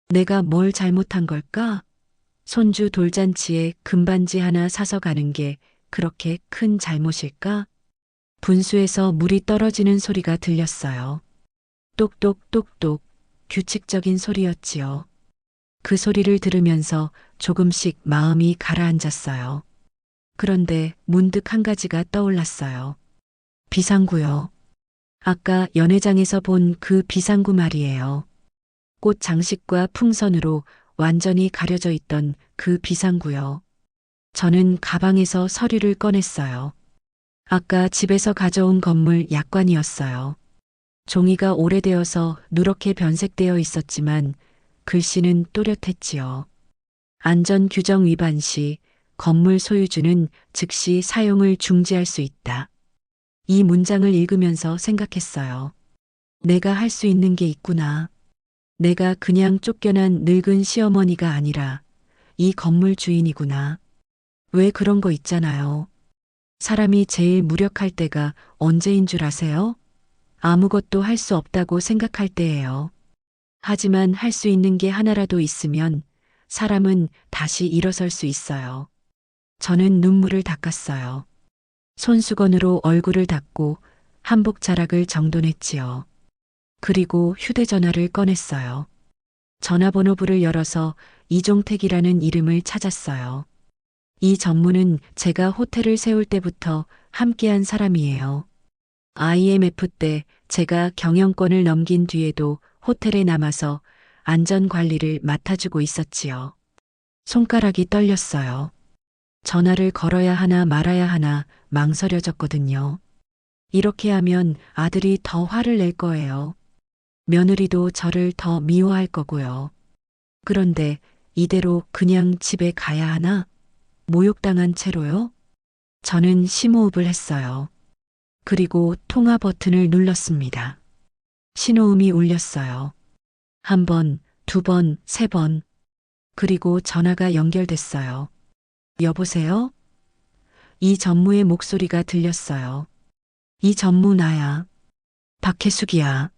C: 내가 뭘 잘못한 걸까? 손주 돌잔치에 금반지 하나 사서 가는 게 그렇게 큰 잘못일까? 분수에서 물이 떨어지는 소리가 들렸어요. 똑똑똑똑 규칙적인 소리였지요. 그 소리를 들으면서 조금씩 마음이 가라앉았어요. 그런데 문득 한 가지가 떠올랐어요. 비상구요. 아까 연회장에서 본 그 비상구 말이에요. 꽃 장식과 풍선으로 완전히 가려져 있던 그 비상구요. 저는 가방에서 서류를 꺼냈어요. 아까 집에서 가져온 건물 약관이었어요. 종이가 오래되어서 누렇게 변색되어 있었지만 글씨는 또렷했지요. 안전규정 위반 시 건물 소유주는 즉시 사용을 중지할 수 있다. 이 문장을 읽으면서 생각했어요. 내가 할 수 있는 게 있구나. 내가 그냥 쫓겨난 늙은 시어머니가 아니라 이 건물 주인이구나. 왜 그런 거 있잖아요. 사람이 제일 무력할 때가 언제인 줄 아세요? 아무것도 할 수 없다고 생각할 때예요. 하지만 할 수 있는 게 하나라도 있으면 사람은 다시 일어설 수 있어요. 저는 눈물을 닦았어요. 손수건으로 얼굴을 닦고 한복 자락을 정돈했지요. 그리고 휴대전화를 꺼냈어요. 전화번호부를 열어서 이종택이라는 이름을 찾았어요. 이 전무는 제가 호텔을 세울 때부터 함께한 사람이에요. IMF 때 제가 경영권을 넘긴 뒤에도 호텔에 남아서 안전관리를 맡아주고 있었지요. 손가락이 떨렸어요. 전화를 걸어야 하나 말아야 하나 망설여졌거든요. 이렇게 하면 아들이 더 화를 낼 거예요. 며느리도 저를 더 미워할 거고요. 그런데 이대로 그냥 집에 가야 하나? 모욕당한 채로요? 저는 심호흡을 했어요. 그리고 통화 버튼을 눌렀습니다. 신호음이 울렸어요. 한 번, 두 번, 세 번. 그리고 전화가 연결됐어요. 여보세요? 이 전무의 목소리가 들렸어요. 이 전무 나야. 박혜숙이야.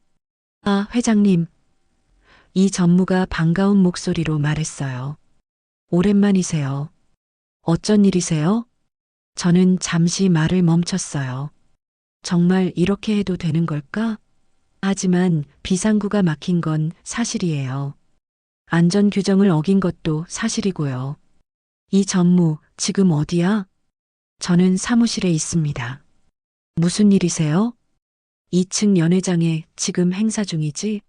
C: 아, 회장님. 이 전무가 반가운 목소리로 말했어요. 오랜만이세요. 어쩐 일이세요? 저는 잠시 말을 멈췄어요. 정말 이렇게 해도 되는 걸까? 하지만 비상구가 막힌 건 사실이에요. 안전규정을 어긴 것도 사실이고요. 이 전무, 지금 어디야? 저는 사무실에 있습니다. 무슨 일이세요? 2층 연회장에 지금 행사 중이지?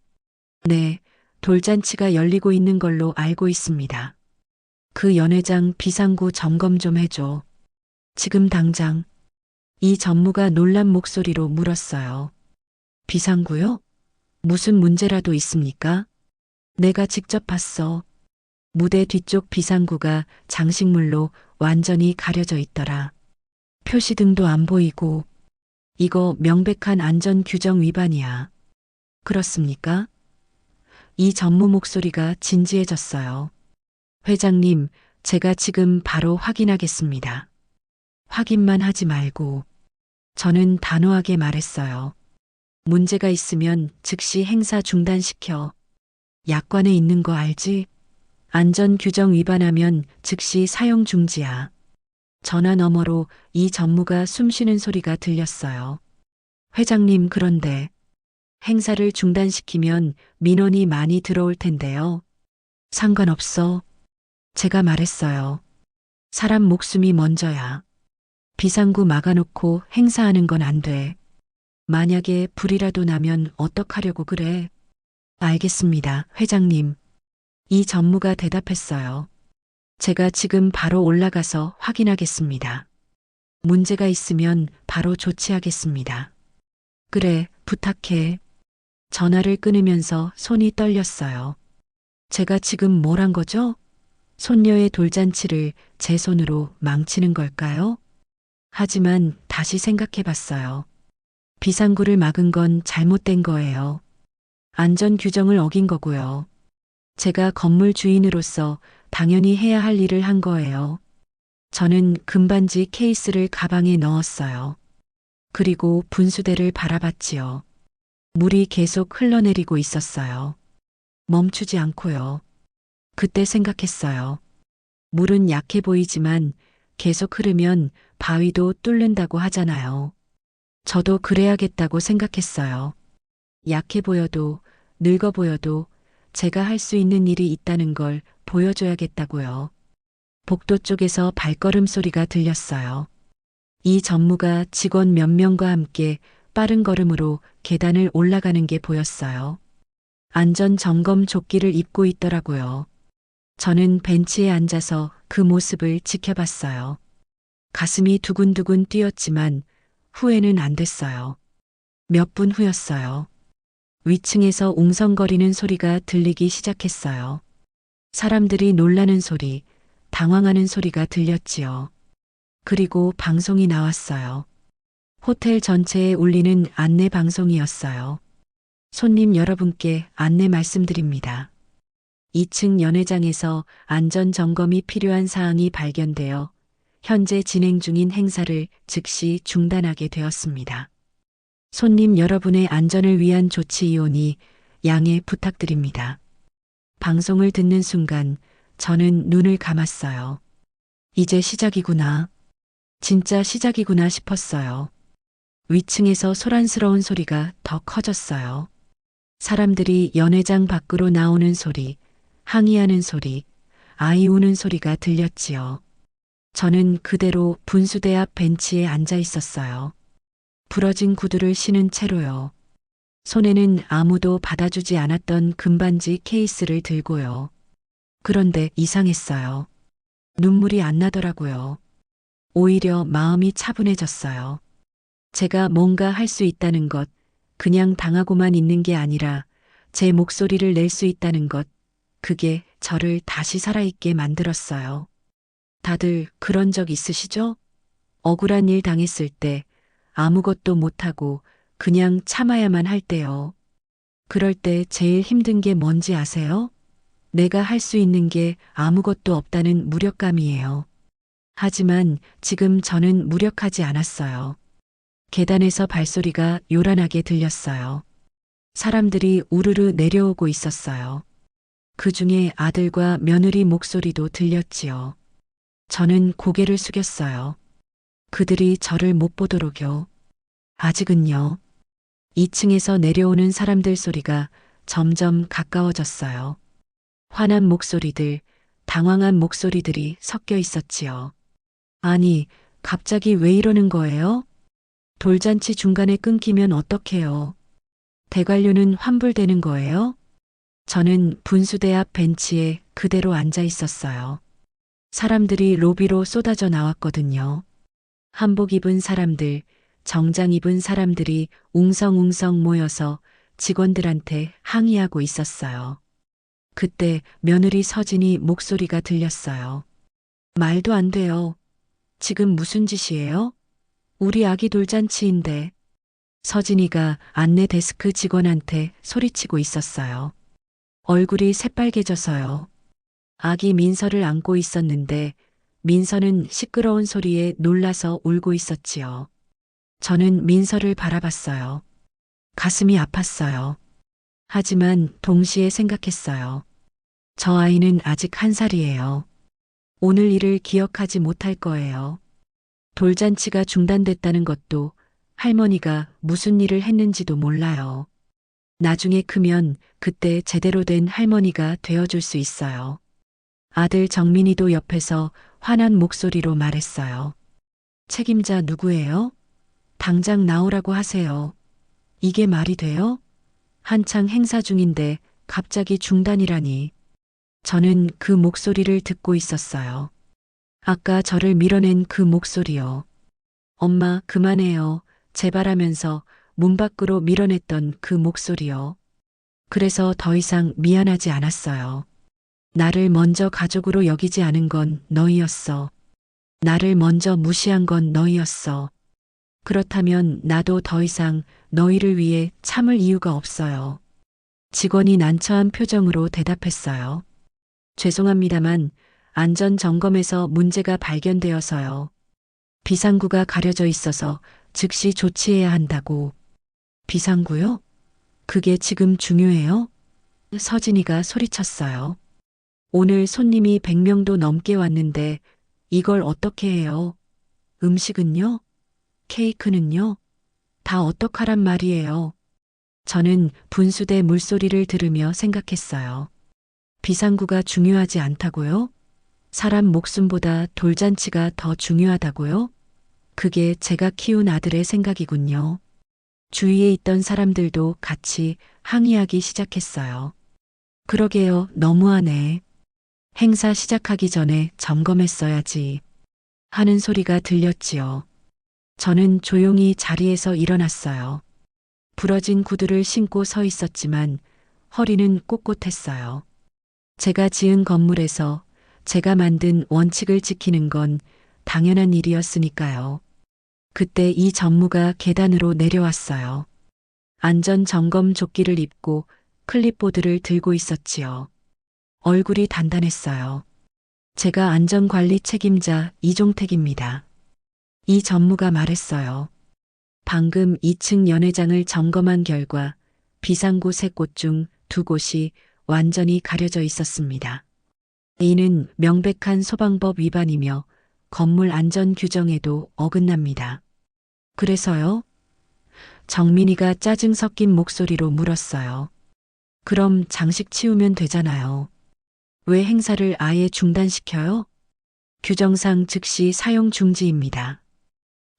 C: 네, 돌잔치가 열리고 있는 걸로 알고 있습니다. 그 연회장 비상구 점검 좀 해줘. 지금 당장. 이 전무가 놀란 목소리로 물었어요. 비상구요? 무슨 문제라도 있습니까? 내가 직접 봤어. 무대 뒤쪽 비상구가 장식물로 완전히 가려져 있더라. 표시등도 안 보이고. 이거 명백한 안전규정 위반이야. 그렇습니까? 이 전무 목소리가 진지해졌어요. 회장님, 제가 지금 바로 확인하겠습니다. 확인만 하지 말고. 저는 단호하게 말했어요. 문제가 있으면 즉시 행사 중단시켜. 약관에 있는 거 알지? 안전규정 위반하면 즉시 사용 중지야. 전화 너머로 이 전무가 숨쉬는 소리가 들렸어요. 회장님, 그런데 행사를 중단시키면 민원이 많이 들어올 텐데요. 상관없어. 제가 말했어요. 사람 목숨이 먼저야. 비상구 막아놓고 행사하는 건 안 돼. 만약에 불이라도 나면 어떡하려고 그래? 알겠습니다, 회장님. 이 전무가 대답했어요. 제가 지금 바로 올라가서 확인하겠습니다. 문제가 있으면 바로 조치하겠습니다. 그래, 부탁해. 전화를 끊으면서 손이 떨렸어요. 제가 지금 뭘 한 거죠? 손녀의 돌잔치를 제 손으로 망치는 걸까요? 하지만 다시 생각해 봤어요. 비상구를 막은 건 잘못된 거예요. 안전규정을 어긴 거고요. 제가 건물 주인으로서 당연히 해야 할 일을 한 거예요. 저는 금반지 케이스를 가방에 넣었어요. 그리고 분수대를 바라봤지요. 물이 계속 흘러내리고 있었어요. 멈추지 않고요. 그때 생각했어요. 물은 약해 보이지만 계속 흐르면 바위도 뚫는다고 하잖아요. 저도 그래야겠다고 생각했어요. 약해 보여도, 늙어 보여도 제가 할 수 있는 일이 있다는 걸 보여줘야겠다고요. 복도 쪽에서 발걸음 소리가 들렸어요. 이 전무가 직원 몇 명과 함께 빠른 걸음으로 계단을 올라가는 게 보였어요. 안전 점검 조끼를 입고 있더라고요. 저는 벤치에 앉아서 그 모습을 지켜봤어요. 가슴이 두근두근 뛰었지만 후회는 안 됐어요. 몇 분 후였어요. 위층에서 웅성거리는 소리가 들리기 시작했어요. 사람들이 놀라는 소리, 당황하는 소리가 들렸지요. 그리고 방송이 나왔어요. 호텔 전체에 울리는 안내 방송이었어요. 손님 여러분께 안내 말씀드립니다. 2층 연회장에서 안전 점검이 필요한 사항이 발견되어 현재 진행 중인 행사를 즉시 중단하게 되었습니다. 손님 여러분의 안전을 위한 조치이오니 양해 부탁드립니다. 방송을 듣는 순간 저는 눈을 감았어요. 이제 시작이구나. 진짜 시작이구나 싶었어요. 위층에서 소란스러운 소리가 더 커졌어요. 사람들이 연회장 밖으로 나오는 소리, 항의하는 소리, 아이 우는 소리가 들렸지요. 저는 그대로 분수대 앞 벤치에 앉아 있었어요. 부러진 구두를 신은 채로요. 손에는 아무도 받아주지 않았던 금반지 케이스를 들고요. 그런데 이상했어요. 눈물이 안 나더라고요. 오히려 마음이 차분해졌어요. 제가 뭔가 할 수 있다는 것, 그냥 당하고만 있는 게 아니라 제 목소리를 낼 수 있다는 것, 그게 저를 다시 살아있게 만들었어요. 다들 그런 적 있으시죠? 억울한 일 당했을 때 아무것도 못하고 그냥 참아야만 할 때요. 그럴 때 제일 힘든 게 뭔지 아세요? 내가 할 수 있는 게 아무것도 없다는 무력감이에요. 하지만 지금 저는 무력하지 않았어요. 계단에서 발소리가 요란하게 들렸어요. 사람들이 우르르 내려오고 있었어요. 그 중에 아들과 며느리 목소리도 들렸지요. 저는 고개를 숙였어요. 그들이 저를 못 보도록요. 아직은요. 2층에서 내려오는 사람들 소리가 점점 가까워졌어요. 화난 목소리들, 당황한 목소리들이 섞여 있었지요. 아니, 갑자기 왜 이러는 거예요? 돌잔치 중간에 끊기면 어떡해요? 대관료는 환불되는 거예요? 저는 분수대 앞 벤치에 그대로 앉아 있었어요. 사람들이 로비로 쏟아져 나왔거든요. 한복 입은 사람들, 정장 입은 사람들이 웅성웅성 모여서 직원들한테 항의하고 있었어요. 그때 며느리 서진이 목소리가 들렸어요. 말도 안 돼요. 지금 무슨 짓이에요? 우리 아기 돌잔치인데. 서진이가 안내 데스크 직원한테 소리치고 있었어요. 얼굴이 새빨개져서요. 아기 민서를 안고 있었는데 민서는 시끄러운 소리에 놀라서 울고 있었지요. 저는 민서를 바라봤어요. 가슴이 아팠어요. 하지만 동시에 생각했어요. 저 아이는 아직 1살이에요. 오늘 일을 기억하지 못할 거예요. 돌잔치가 중단됐다는 것도 할머니가 무슨 일을 했는지도 몰라요. 나중에 크면 그때 제대로 된 할머니가 되어줄 수 있어요. 아들 정민이도 옆에서 화난 목소리로 말했어요. 책임자 누구예요? 당장 나오라고 하세요. 이게 말이 돼요? 한창 행사 중인데 갑자기 중단이라니. 저는 그 목소리를 듣고 있었어요. 아까 저를 밀어낸 그 목소리요. 엄마, 그만해요. 제발 하면서 문 밖으로 밀어냈던 그 목소리요. 그래서 더 이상 미안하지 않았어요. 나를 먼저 가족으로 여기지 않은 건 너희였어. 나를 먼저 무시한 건 너희였어. 그렇다면 나도 더 이상 너희를 위해 참을 이유가 없어요. 직원이 난처한 표정으로 대답했어요. 죄송합니다만 안전 점검에서 문제가 발견되어서요. 비상구가 가려져 있어서 즉시 조치해야 한다고. 비상구요? 그게 지금 중요해요? 서진이가 소리쳤어요. 오늘 손님이 100명도 넘게 왔는데 이걸 어떻게 해요? 음식은요? 케이크는요? 다 어떡하란 말이에요. 저는 분수대 물소리를 들으며 생각했어요. 비상구가 중요하지 않다고요? 사람 목숨보다 돌잔치가 더 중요하다고요? 그게 제가 키운 아들의 생각이군요. 주위에 있던 사람들도 같이 항의하기 시작했어요. 그러게요, 너무하네. 행사 시작하기 전에 점검했어야지. 하는 소리가 들렸지요. 저는 조용히 자리에서 일어났어요. 부러진 구두를 신고 서 있었지만 허리는 꼿꼿했어요. 제가 지은 건물에서 제가 만든 원칙을 지키는 건 당연한 일이었으니까요. 그때 이 전무가 계단으로 내려왔어요. 안전 점검 조끼를 입고 클립보드를 들고 있었지요. 얼굴이 단단했어요. 제가 안전관리 책임자 이종택입니다. 이 전무가 말했어요. 방금 2층 연회장을 점검한 결과 비상구 3곳 중 2곳이 완전히 가려져 있었습니다. 이는 명백한 소방법 위반이며 건물 안전 규정에도 어긋납니다. 그래서요? 정민이가 짜증 섞인 목소리로 물었어요. 그럼 장식 치우면 되잖아요. 왜 행사를 아예 중단시켜요? 규정상 즉시 사용 중지입니다.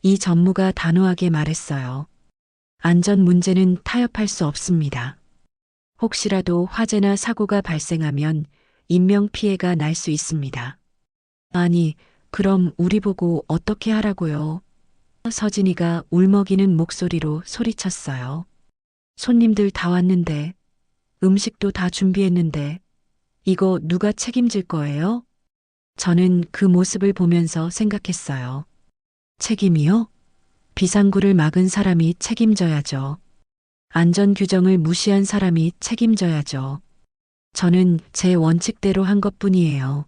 C: 이 전무가 단호하게 말했어요. 안전 문제는 타협할 수 없습니다. 혹시라도 화재나 사고가 발생하면 인명피해가 날 수 있습니다. 아니, 그럼 우리 보고 어떻게 하라고요? 서진이가 울먹이는 목소리로 소리쳤어요. 손님들 다 왔는데, 음식도 다 준비했는데, 이거 누가 책임질 거예요? 저는 그 모습을 보면서 생각했어요. 책임이요? 비상구를 막은 사람이 책임져야죠. 안전 규정을 무시한 사람이 책임져야죠. 저는 제 원칙대로 한 것뿐이에요.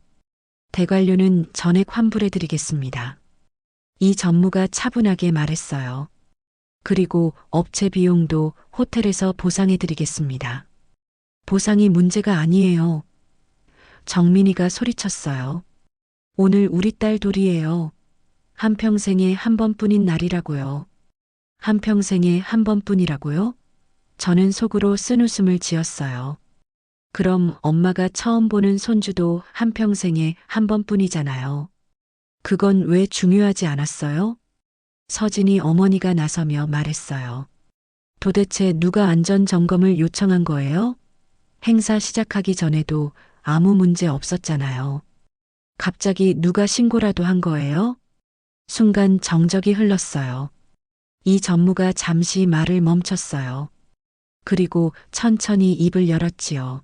C: 대관료는 전액 환불해드리겠습니다. 이 전무가 차분하게 말했어요. 그리고 업체 비용도 호텔에서 보상해드리겠습니다. 보상이 문제가 아니에요. 정민이가 소리쳤어요. 오늘 우리 딸 돌이에요. 한평생에 한 번뿐인 날이라고요. 한평생에 한 번뿐이라고요? 저는 속으로 쓴웃음을 지었어요. 그럼 엄마가 처음 보는 손주도 한평생에 한 번뿐이잖아요. 그건 왜 중요하지 않았어요? 서진이 어머니가 나서며 말했어요. 도대체 누가 안전점검을 요청한 거예요? 행사 시작하기 전에도 아무 문제 없었잖아요. 갑자기 누가 신고라도 한 거예요? 순간 정적이 흘렀어요. 이 전무가 잠시 말을 멈췄어요. 그리고 천천히 입을 열었지요.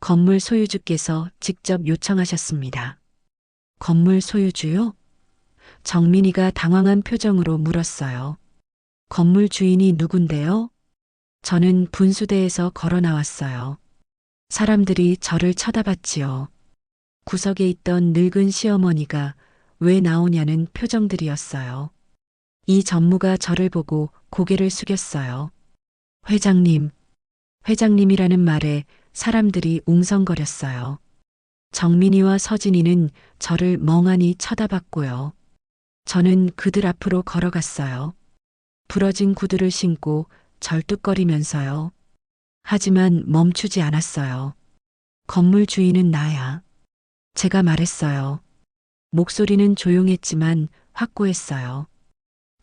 C: 건물 소유주께서 직접 요청하셨습니다. 건물 소유주요? 정민이가 당황한 표정으로 물었어요. 건물 주인이 누군데요? 저는 분수대에서 걸어 나왔어요. 사람들이 저를 쳐다봤지요. 구석에 있던 늙은 시어머니가 왜 나오냐는 표정들이었어요. 이 전무가 저를 보고 고개를 숙였어요. 회장님, 회장님이라는 말에 사람들이 웅성거렸어요. 정민이와 서진이는 저를 멍하니 쳐다봤고요. 저는 그들 앞으로 걸어갔어요. 부러진 구두를 신고 절뚝거리면서요. 하지만 멈추지 않았어요. 건물 주인은 나야. 제가 말했어요. 목소리는 조용했지만 확고했어요.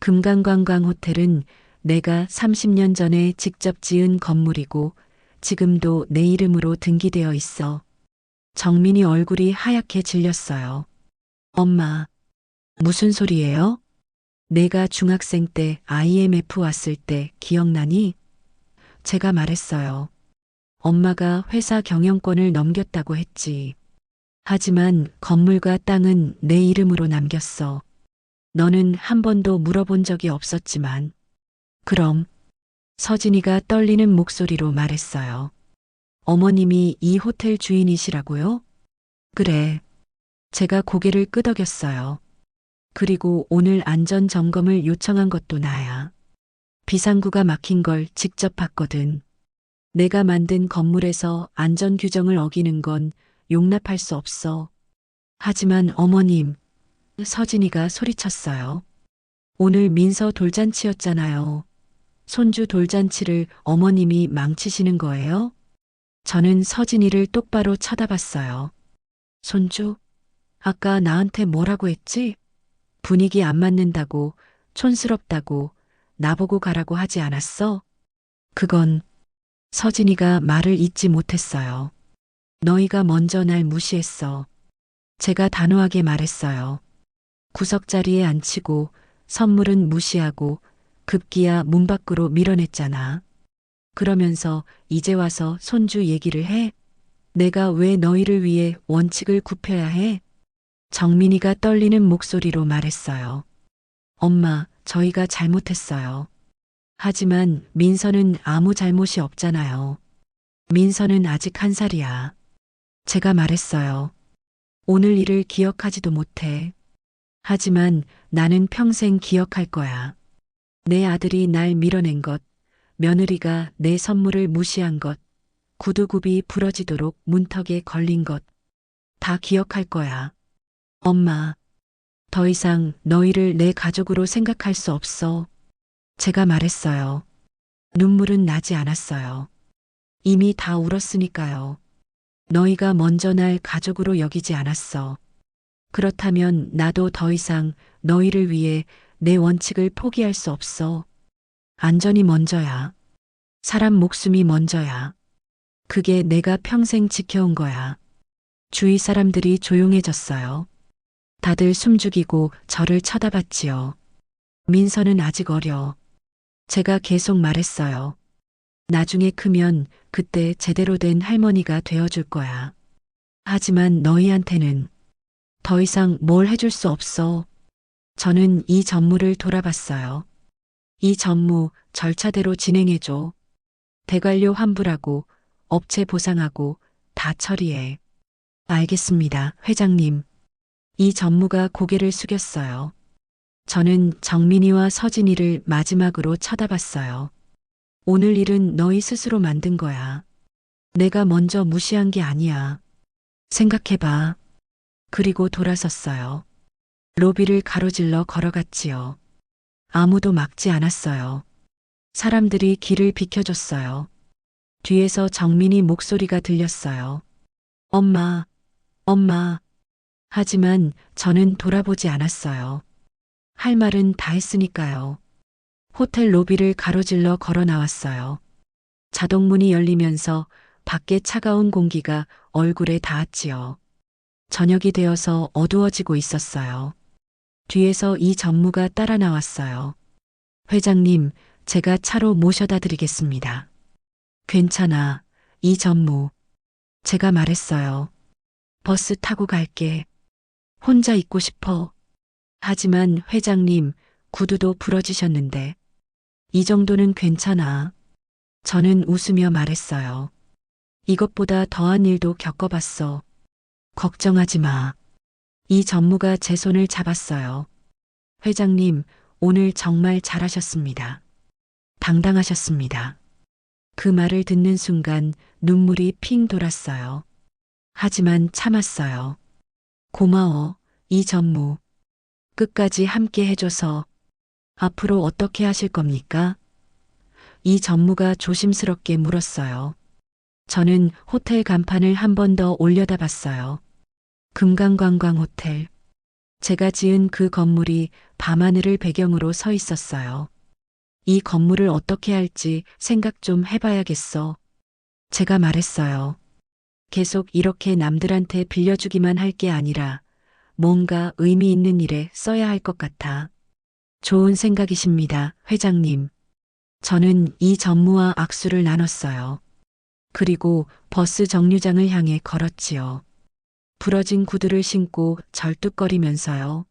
C: 금강관광 호텔은 내가 30년 전에 직접 지은 건물이고 지금도 내 이름으로 등기되어 있어. 정민이 얼굴이 하얗게 질렸어요. 엄마, 무슨 소리예요? 내가 중학생 때 IMF 왔을 때 기억나니? 제가 말했어요. 엄마가 회사 경영권을 넘겼다고 했지. 하지만 건물과 땅은 내 이름으로 남겼어. 너는 한 번도 물어본 적이 없었지만. 그럼 서진이가 떨리는 목소리로 말했어요. 어머님이 이 호텔 주인이시라고요? 그래. 제가 고개를 끄덕였어요. 그리고 오늘 안전 점검을 요청한 것도 나야. 비상구가 막힌 걸 직접 봤거든. 내가 만든 건물에서 안전 규정을 어기는 건 용납할 수 없어. 하지만 어머님, 서진이가 소리쳤어요. 오늘 민서 돌잔치였잖아요. 손주 돌잔치를 어머님이 망치시는 거예요? 저는 서진이를 똑바로 쳐다봤어요. 손주? 아까 나한테 뭐라고 했지? 분위기 안 맞는다고, 촌스럽다고, 나보고 가라고 하지 않았어? 그건 서진이가 말을 잇지 못했어요. 너희가 먼저 날 무시했어. 제가 단호하게 말했어요. 구석자리에 앉히고 선물은 무시하고 급기야 문 밖으로 밀어냈잖아. 그러면서 이제 와서 손주 얘기를 해? 내가 왜 너희를 위해 원칙을 굽혀야 해? 정민이가 떨리는 목소리로 말했어요. 엄마, 저희가 잘못했어요. 하지만 민서는 아무 잘못이 없잖아요. 민서는 아직 1살이야. 제가 말했어요. 오늘 일을 기억하지도 못해. 하지만 나는 평생 기억할 거야. 내 아들이 날 밀어낸 것, 며느리가 내 선물을 무시한 것, 구두굽이 부러지도록 문턱에 걸린 것, 다 기억할 거야. 엄마, 더 이상 너희를 내 가족으로 생각할 수 없어. 제가 말했어요. 눈물은 나지 않았어요. 이미 다 울었으니까요. 너희가 먼저 날 가족으로 여기지 않았어. 그렇다면 나도 더 이상 너희를 위해 내 원칙을 포기할 수 없어. 안전이 먼저야. 사람 목숨이 먼저야. 그게 내가 평생 지켜온 거야. 주위 사람들이 조용해졌어요. 다들 숨죽이고 저를 쳐다봤지요. 민서는 아직 어려. 제가 계속 말했어요. 나중에 크면 그때 제대로 된 할머니가 되어줄 거야. 하지만 너희한테는 더 이상 뭘 해줄 수 없어. 저는 이 전무를 돌아봤어요. 이 전무 절차대로 진행해줘. 대관료 환불하고 업체 보상하고 다 처리해. 알겠습니다, 회장님. 이 전무가 고개를 숙였어요. 저는 정민이와 서진이를 마지막으로 쳐다봤어요. 오늘 일은 너희 스스로 만든 거야. 내가 먼저 무시한 게 아니야. 생각해봐. 그리고 돌아섰어요. 로비를 가로질러 걸어갔지요. 아무도 막지 않았어요. 사람들이 길을 비켜줬어요. 뒤에서 정민이 목소리가 들렸어요. 엄마, 엄마. 하지만 저는 돌아보지 않았어요. 할 말은 다 했으니까요. 호텔 로비를 가로질러 걸어 나왔어요. 자동문이 열리면서 밖에 차가운 공기가 얼굴에 닿았지요. 저녁이 되어서 어두워지고 있었어요. 뒤에서 이 전무가 따라 나왔어요. 회장님, 제가 차로 모셔다 드리겠습니다. 괜찮아, 이 전무. 제가 말했어요. 버스 타고 갈게. 혼자 있고 싶어. 하지만 회장님, 구두도 부러지셨는데. 이 정도는 괜찮아. 저는 웃으며 말했어요. 이것보다 더한 일도 겪어봤어. 걱정하지 마. 이 전무가 제 손을 잡았어요. 회장님, 오늘 정말 잘하셨습니다. 당당하셨습니다. 그 말을 듣는 순간 눈물이 핑 돌았어요. 하지만 참았어요. 고마워, 이 전무. 끝까지 함께 해줘서. 앞으로 어떻게 하실 겁니까? 이 전무가 조심스럽게 물었어요. 저는 호텔 간판을 한 번 더 올려다봤어요. 금강관광 호텔. 제가 지은 그 건물이 밤하늘을 배경으로 서 있었어요. 이 건물을 어떻게 할지 생각 좀 해봐야겠어. 제가 말했어요. 계속 이렇게 남들한테 빌려주기만 할 게 아니라 뭔가 의미 있는 일에 써야 할 것 같아. 좋은 생각이십니다, 회장님. 저는 이 전무와 악수를 나눴어요. 그리고 버스 정류장을 향해 걸었지요. 부러진 구두를 신고 절뚝거리면서요.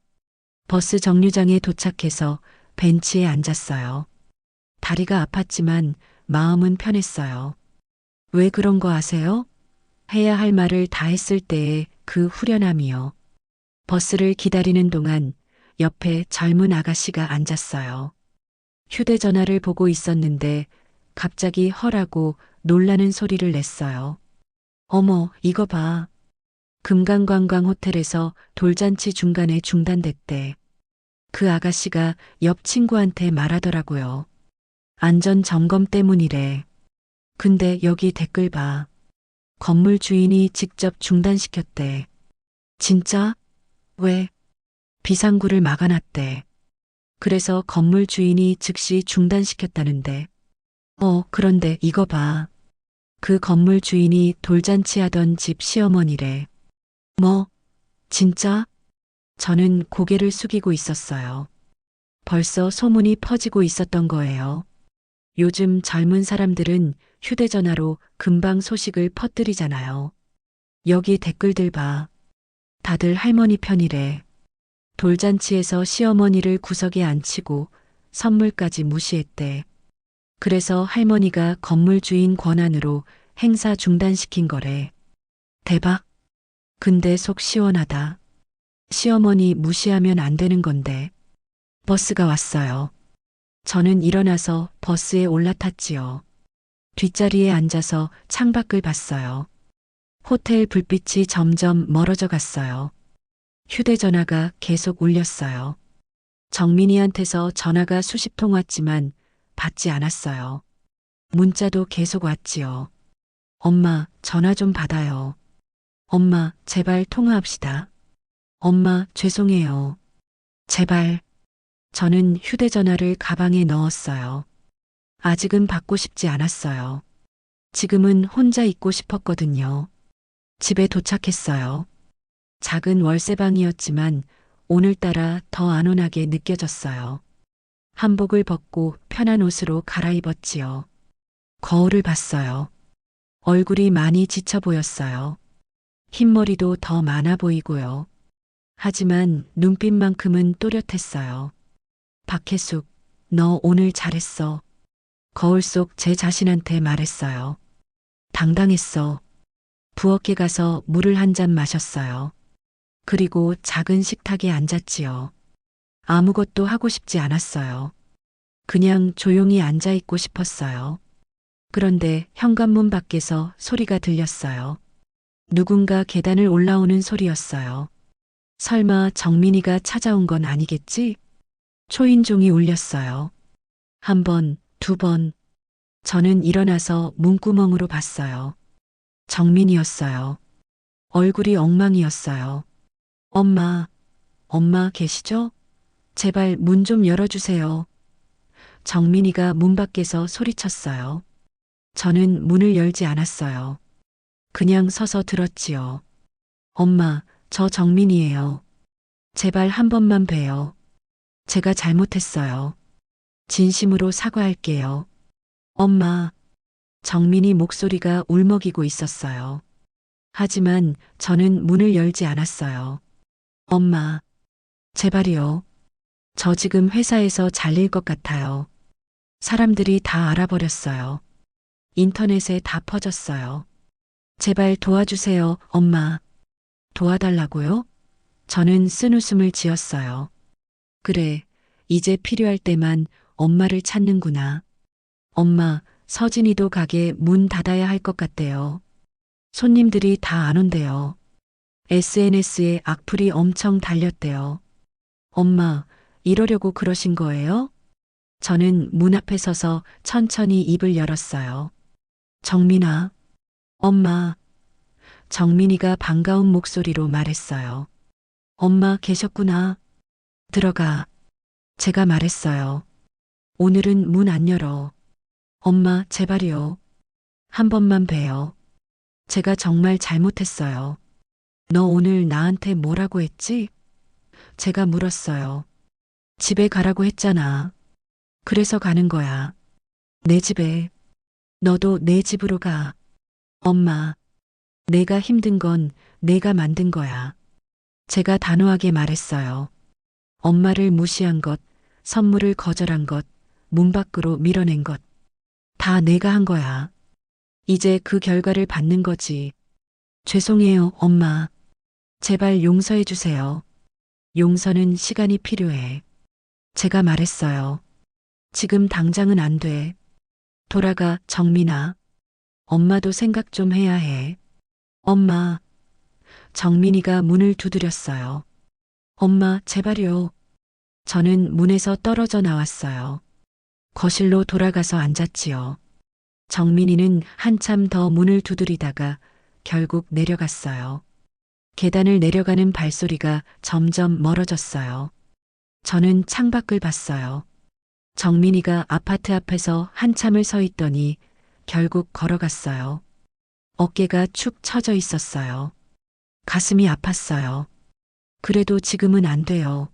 C: 버스 정류장에 도착해서 벤치에 앉았어요. 다리가 아팠지만 마음은 편했어요. 왜 그런 거 아세요? 해야 할 말을 다 했을 때의 그 후련함이요. 버스를 기다리는 동안 옆에 젊은 아가씨가 앉았어요. 휴대전화를 보고 있었는데 갑자기 헐하고 놀라는 소리를 냈어요. 어머, 이거 봐. 금강관광 호텔에서 돌잔치 중간에 중단됐대. 그 아가씨가 옆 친구한테 말하더라고요. 안전 점검 때문이래. 근데 여기 댓글 봐. 건물 주인이 직접 중단시켰대. 진짜? 왜? 비상구를 막아놨대. 그래서 건물 주인이 즉시 중단시켰다는데. 그런데 이거 봐. 그 건물 주인이 돌잔치 하던 집 시어머니래. 뭐? 진짜? 저는 고개를 숙이고 있었어요. 벌써 소문이 퍼지고 있었던 거예요. 요즘 젊은 사람들은 휴대전화로 금방 소식을 퍼뜨리잖아요. 여기 댓글들 봐. 다들 할머니 편이래. 돌잔치에서 시어머니를 구석에 앉히고 선물까지 무시했대. 그래서 할머니가 건물 주인 권한으로 행사 중단시킨 거래. 대박. 근데 속 시원하다. 시어머니 무시하면 안 되는 건데. 버스가 왔어요. 저는 일어나서 버스에 올라탔지요. 뒷자리에 앉아서 창밖을 봤어요. 호텔 불빛이 점점 멀어져 갔어요. 휴대전화가 계속 울렸어요. 정민이한테서 전화가 수십 통 왔지만 받지 않았어요. 문자도 계속 왔지요. 엄마, 전화 좀 받아요. 엄마, 제발 통화합시다. 엄마, 죄송해요. 제발. 저는 휴대전화를 가방에 넣었어요. 아직은 받고 싶지 않았어요. 지금은 혼자 있고 싶었거든요. 집에 도착했어요. 작은 월세방이었지만 오늘따라 더 안온하게 느껴졌어요. 한복을 벗고 편한 옷으로 갈아입었지요. 거울을 봤어요. 얼굴이 많이 지쳐 보였어요. 흰머리도 더 많아 보이고요. 하지만 눈빛만큼은 또렷했어요. 박혜숙, 너 오늘 잘했어. 거울 속 제 자신한테 말했어요. 당당했어. 부엌에 가서 물을 한 잔 마셨어요. 그리고 작은 식탁에 앉았지요. 아무것도 하고 싶지 않았어요. 그냥 조용히 앉아 있고 싶었어요. 그런데 현관문 밖에서 소리가 들렸어요. 누군가 계단을 올라오는 소리였어요. 설마 정민이가 찾아온 건 아니겠지? 초인종이 울렸어요. 한 번, 두 번. 저는 일어나서 문구멍으로 봤어요. 정민이었어요. 얼굴이 엉망이었어요. 엄마, 엄마 계시죠? 제발 문 좀 열어주세요. 정민이가 문 밖에서 소리쳤어요. 저는 문을 열지 않았어요. 그냥 서서 들었지요. 엄마, 저 정민이에요. 제발 한 번만 봬요. 제가 잘못했어요. 진심으로 사과할게요. 엄마. 정민이 목소리가 울먹이고 있었어요. 하지만 저는 문을 열지 않았어요. 엄마. 제발이요. 저 지금 회사에서 잘릴 것 같아요. 사람들이 다 알아버렸어요. 인터넷에 다 퍼졌어요. 제발 도와주세요, 엄마. 도와달라고요? 저는 쓴웃음을 지었어요. 그래, 이제 필요할 때만 엄마를 찾는구나. 엄마, 서진이도 가게 문 닫아야 할 것 같대요. 손님들이 다 안 온대요. SNS에 악플이 엄청 달렸대요. 엄마, 이러려고 그러신 거예요? 저는 문 앞에 서서 천천히 입을 열었어요. 정민아. 엄마. 정민이가 반가운 목소리로 말했어요. 엄마 계셨구나. 들어가. 제가 말했어요. 오늘은 문 안 열어. 엄마, 제발이요. 한 번만 봬요. 제가 정말 잘못했어요. 너 오늘 나한테 뭐라고 했지? 제가 물었어요. 집에 가라고 했잖아. 그래서 가는 거야. 내 집에. 너도 내 집으로 가. 엄마. 내가 힘든 건 내가 만든 거야. 제가 단호하게 말했어요. 엄마를 무시한 것, 선물을 거절한 것, 문 밖으로 밀어낸 것. 다 내가 한 거야. 이제 그 결과를 받는 거지. 죄송해요, 엄마. 제발 용서해 주세요. 용서는 시간이 필요해. 제가 말했어요. 지금 당장은 안 돼. 돌아가, 정민아. 엄마도 생각 좀 해야 해. 엄마. 정민이가 문을 두드렸어요. 엄마, 제발요. 저는 문에서 떨어져 나왔어요. 거실로 돌아가서 앉았지요. 정민이는 한참 더 문을 두드리다가 결국 내려갔어요. 계단을 내려가는 발소리가 점점 멀어졌어요. 저는 창밖을 봤어요. 정민이가 아파트 앞에서 한참을 서 있더니 결국 걸어갔어요. 어깨가 축 처져 있었어요. 가슴이 아팠어요. 그래도 지금은 안 돼요.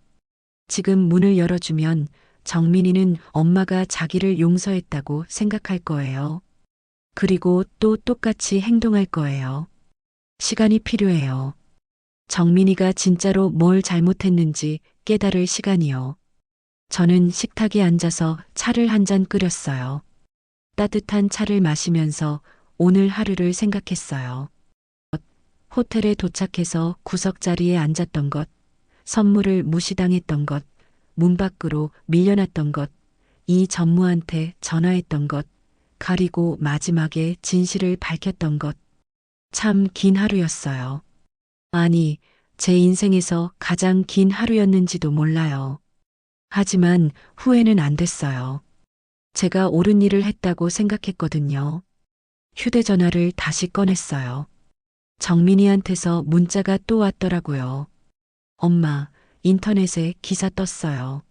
C: 지금 문을 열어주면 정민이는 엄마가 자기를 용서했다고 생각할 거예요. 그리고 또 똑같이 행동할 거예요. 시간이 필요해요. 정민이가 진짜로 뭘 잘못했는지 깨달을 시간이요. 저는 식탁에 앉아서 차를 한 잔 끓였어요. 따뜻한 차를 마시면서 오늘 하루를 생각했어요. 호텔에 도착해서 구석자리에 앉았던 것, 선물을 무시당했던 것, 문 밖으로 밀려났던 것, 이 전무한테 전화했던 것, 그리고 마지막에 진실을 밝혔던 것. 참 긴 하루였어요. 아니, 제 인생에서 가장 긴 하루였는지도 몰라요. 하지만 후회는 안 됐어요. 제가 옳은 일을 했다고 생각했거든요. 휴대전화를 다시 꺼냈어요. 정민이한테서 문자가 또 왔더라고요. 엄마, 인터넷에 기사 떴어요.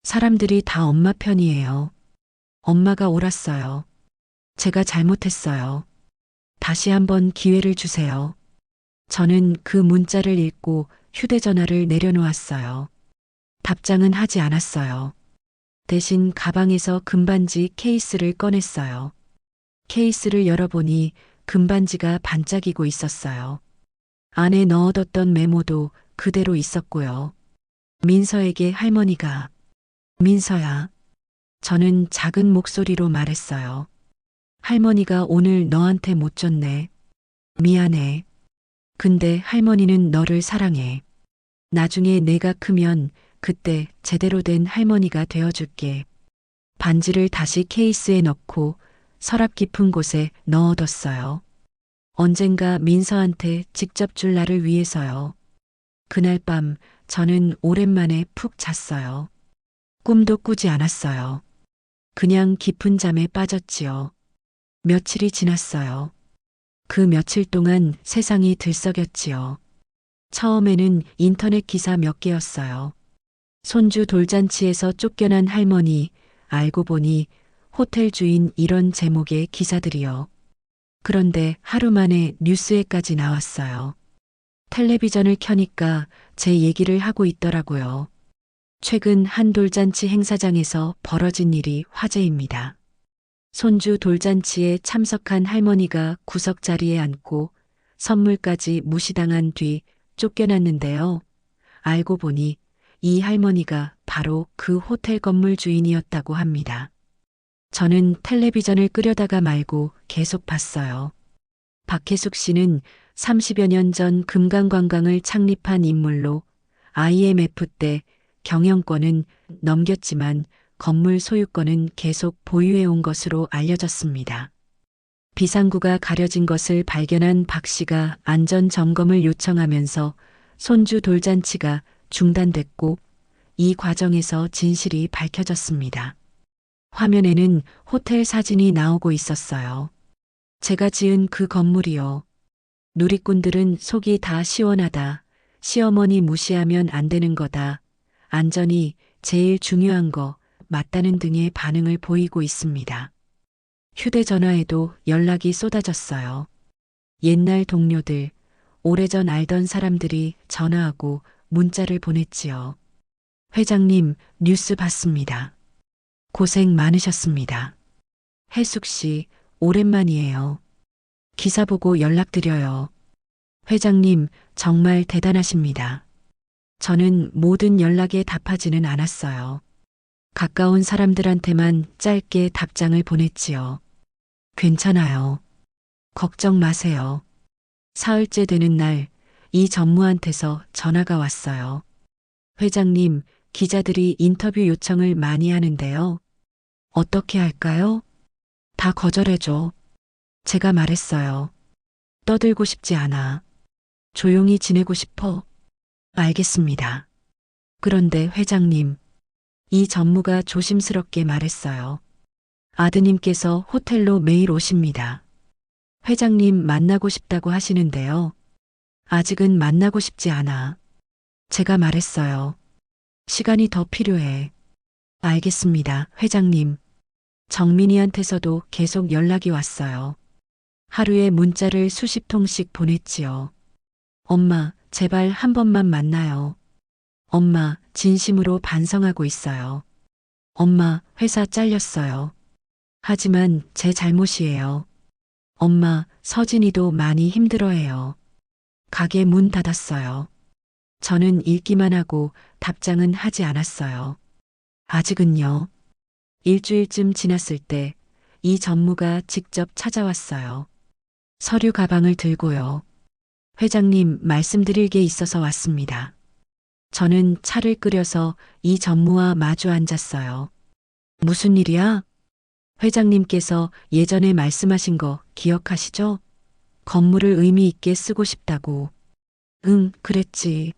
C: 사람들이 다 엄마 편이에요. 엄마가 옳았어요. 제가 잘못했어요. 다시 한번 기회를 주세요. 저는 그 문자를 읽고 휴대전화를 내려놓았어요. 답장은 하지 않았어요. 대신 가방에서 금반지 케이스를 꺼냈어요. 케이스를 열어보니 금반지가 반짝이고 있었어요. 안에 넣어뒀던 메모도 그대로 있었고요. 민서에게 할머니가, 민서야. 저는 작은 목소리로 말했어요. 할머니가 오늘 너한테 못 줬네. 미안해. 근데 할머니는 너를 사랑해. 나중에 내가 크면 그때 제대로 된 할머니가 되어줄게. 반지를 다시 케이스에 넣고 서랍 깊은 곳에 넣어뒀어요. 언젠가 민서한테 직접 줄 날을 위해서요. 그날 밤 저는 오랜만에 푹 잤어요. 꿈도 꾸지 않았어요. 그냥 깊은 잠에 빠졌지요. 며칠이 지났어요. 그 며칠 동안 세상이 들썩였지요. 처음에는 인터넷 기사 몇 개였어요. 손주 돌잔치에서 쫓겨난 할머니, 알고 보니 호텔 주인 이런 제목의 기사들이요. 그런데 하루 만에 뉴스에까지 나왔어요. 텔레비전을 켜니까 제 얘기를 하고 있더라고요. 최근 한 돌잔치 행사장에서 벌어진 일이 화제입니다. 손주 돌잔치에 참석한 할머니가 구석 자리에 앉고 선물까지 무시당한 뒤 쫓겨났는데요. 알고 보니 이 할머니가 바로 그 호텔 건물 주인이었다고 합니다. 저는 텔레비전을 끄려다가 말고 계속 봤어요. 박혜숙 씨는 30여 년 전 금강관광을 창립한 인물로 IMF 때 경영권은 넘겼지만 건물 소유권은 계속 보유해온 것으로 알려졌습니다. 비상구가 가려진 것을 발견한 박 씨가 안전 점검을 요청하면서 손주 돌잔치가 중단됐고 이 과정에서 진실이 밝혀졌습니다. 화면에는 호텔 사진이 나오고 있었어요. 제가 지은 그 건물이요. 누리꾼들은 속이 다 시원하다. 시어머니 무시하면 안 되는 거다. 안전이 제일 중요한 거 맞다는 등의 반응을 보이고 있습니다. 휴대전화에도 연락이 쏟아졌어요. 옛날 동료들, 오래전 알던 사람들이 전화하고 문자를 보냈지요. 회장님, 뉴스 봤습니다. 고생 많으셨습니다. 혜숙 씨, 오랜만이에요. 기사 보고 연락드려요. 회장님, 정말 대단하십니다. 저는 모든 연락에 답하지는 않았어요. 가까운 사람들한테만 짧게 답장을 보냈지요. 괜찮아요. 걱정 마세요. 사흘째 되는 날, 이 전무한테서 전화가 왔어요. 회장님, 기자들이 인터뷰 요청을 많이 하는데요. 어떻게 할까요? 다 거절해줘. 제가 말했어요. 떠들고 싶지 않아. 조용히 지내고 싶어. 알겠습니다. 그런데 회장님, 이 전무가 조심스럽게 말했어요. 아드님께서 호텔로 매일 오십니다. 회장님 만나고 싶다고 하시는데요. 아직은 만나고 싶지 않아. 제가 말했어요. 시간이 더 필요해. 알겠습니다, 회장님. 정민이한테서도 계속 연락이 왔어요. 하루에 문자를 수십 통씩 보냈지요. 엄마, 제발 한 번만 만나요. 엄마, 진심으로 반성하고 있어요. 엄마, 회사 잘렸어요. 하지만 제 잘못이에요. 엄마, 서진이도 많이 힘들어해요. 가게 문 닫았어요. 저는 읽기만 하고 답장은 하지 않았어요. 아직은요. 일주일쯤 지났을 때 이 전무가 직접 찾아왔어요. 서류 가방을 들고요. 회장님, 말씀드릴 게 있어서 왔습니다. 저는 차를 끓여서 이 전무와 마주 앉았어요. 무슨 일이야? 회장님께서 예전에 말씀하신 거 기억하시죠? 건물을 의미 있게 쓰고 싶다고. 응, 그랬지.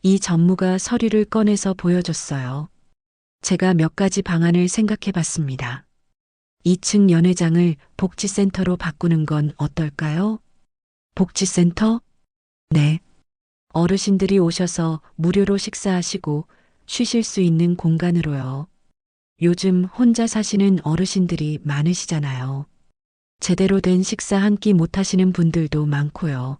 C: 이 전무가 서류를 꺼내서 보여줬어요. 제가 몇 가지 방안을 생각해 봤습니다. 2층 연회장을 복지센터로 바꾸는 건 어떨까요? 복지센터? 네. 어르신들이 오셔서 무료로 식사하시고 쉬실 수 있는 공간으로요. 요즘 혼자 사시는 어르신들이 많으시잖아요. 제대로 된 식사 한 끼 못 하시는 분들도 많고요.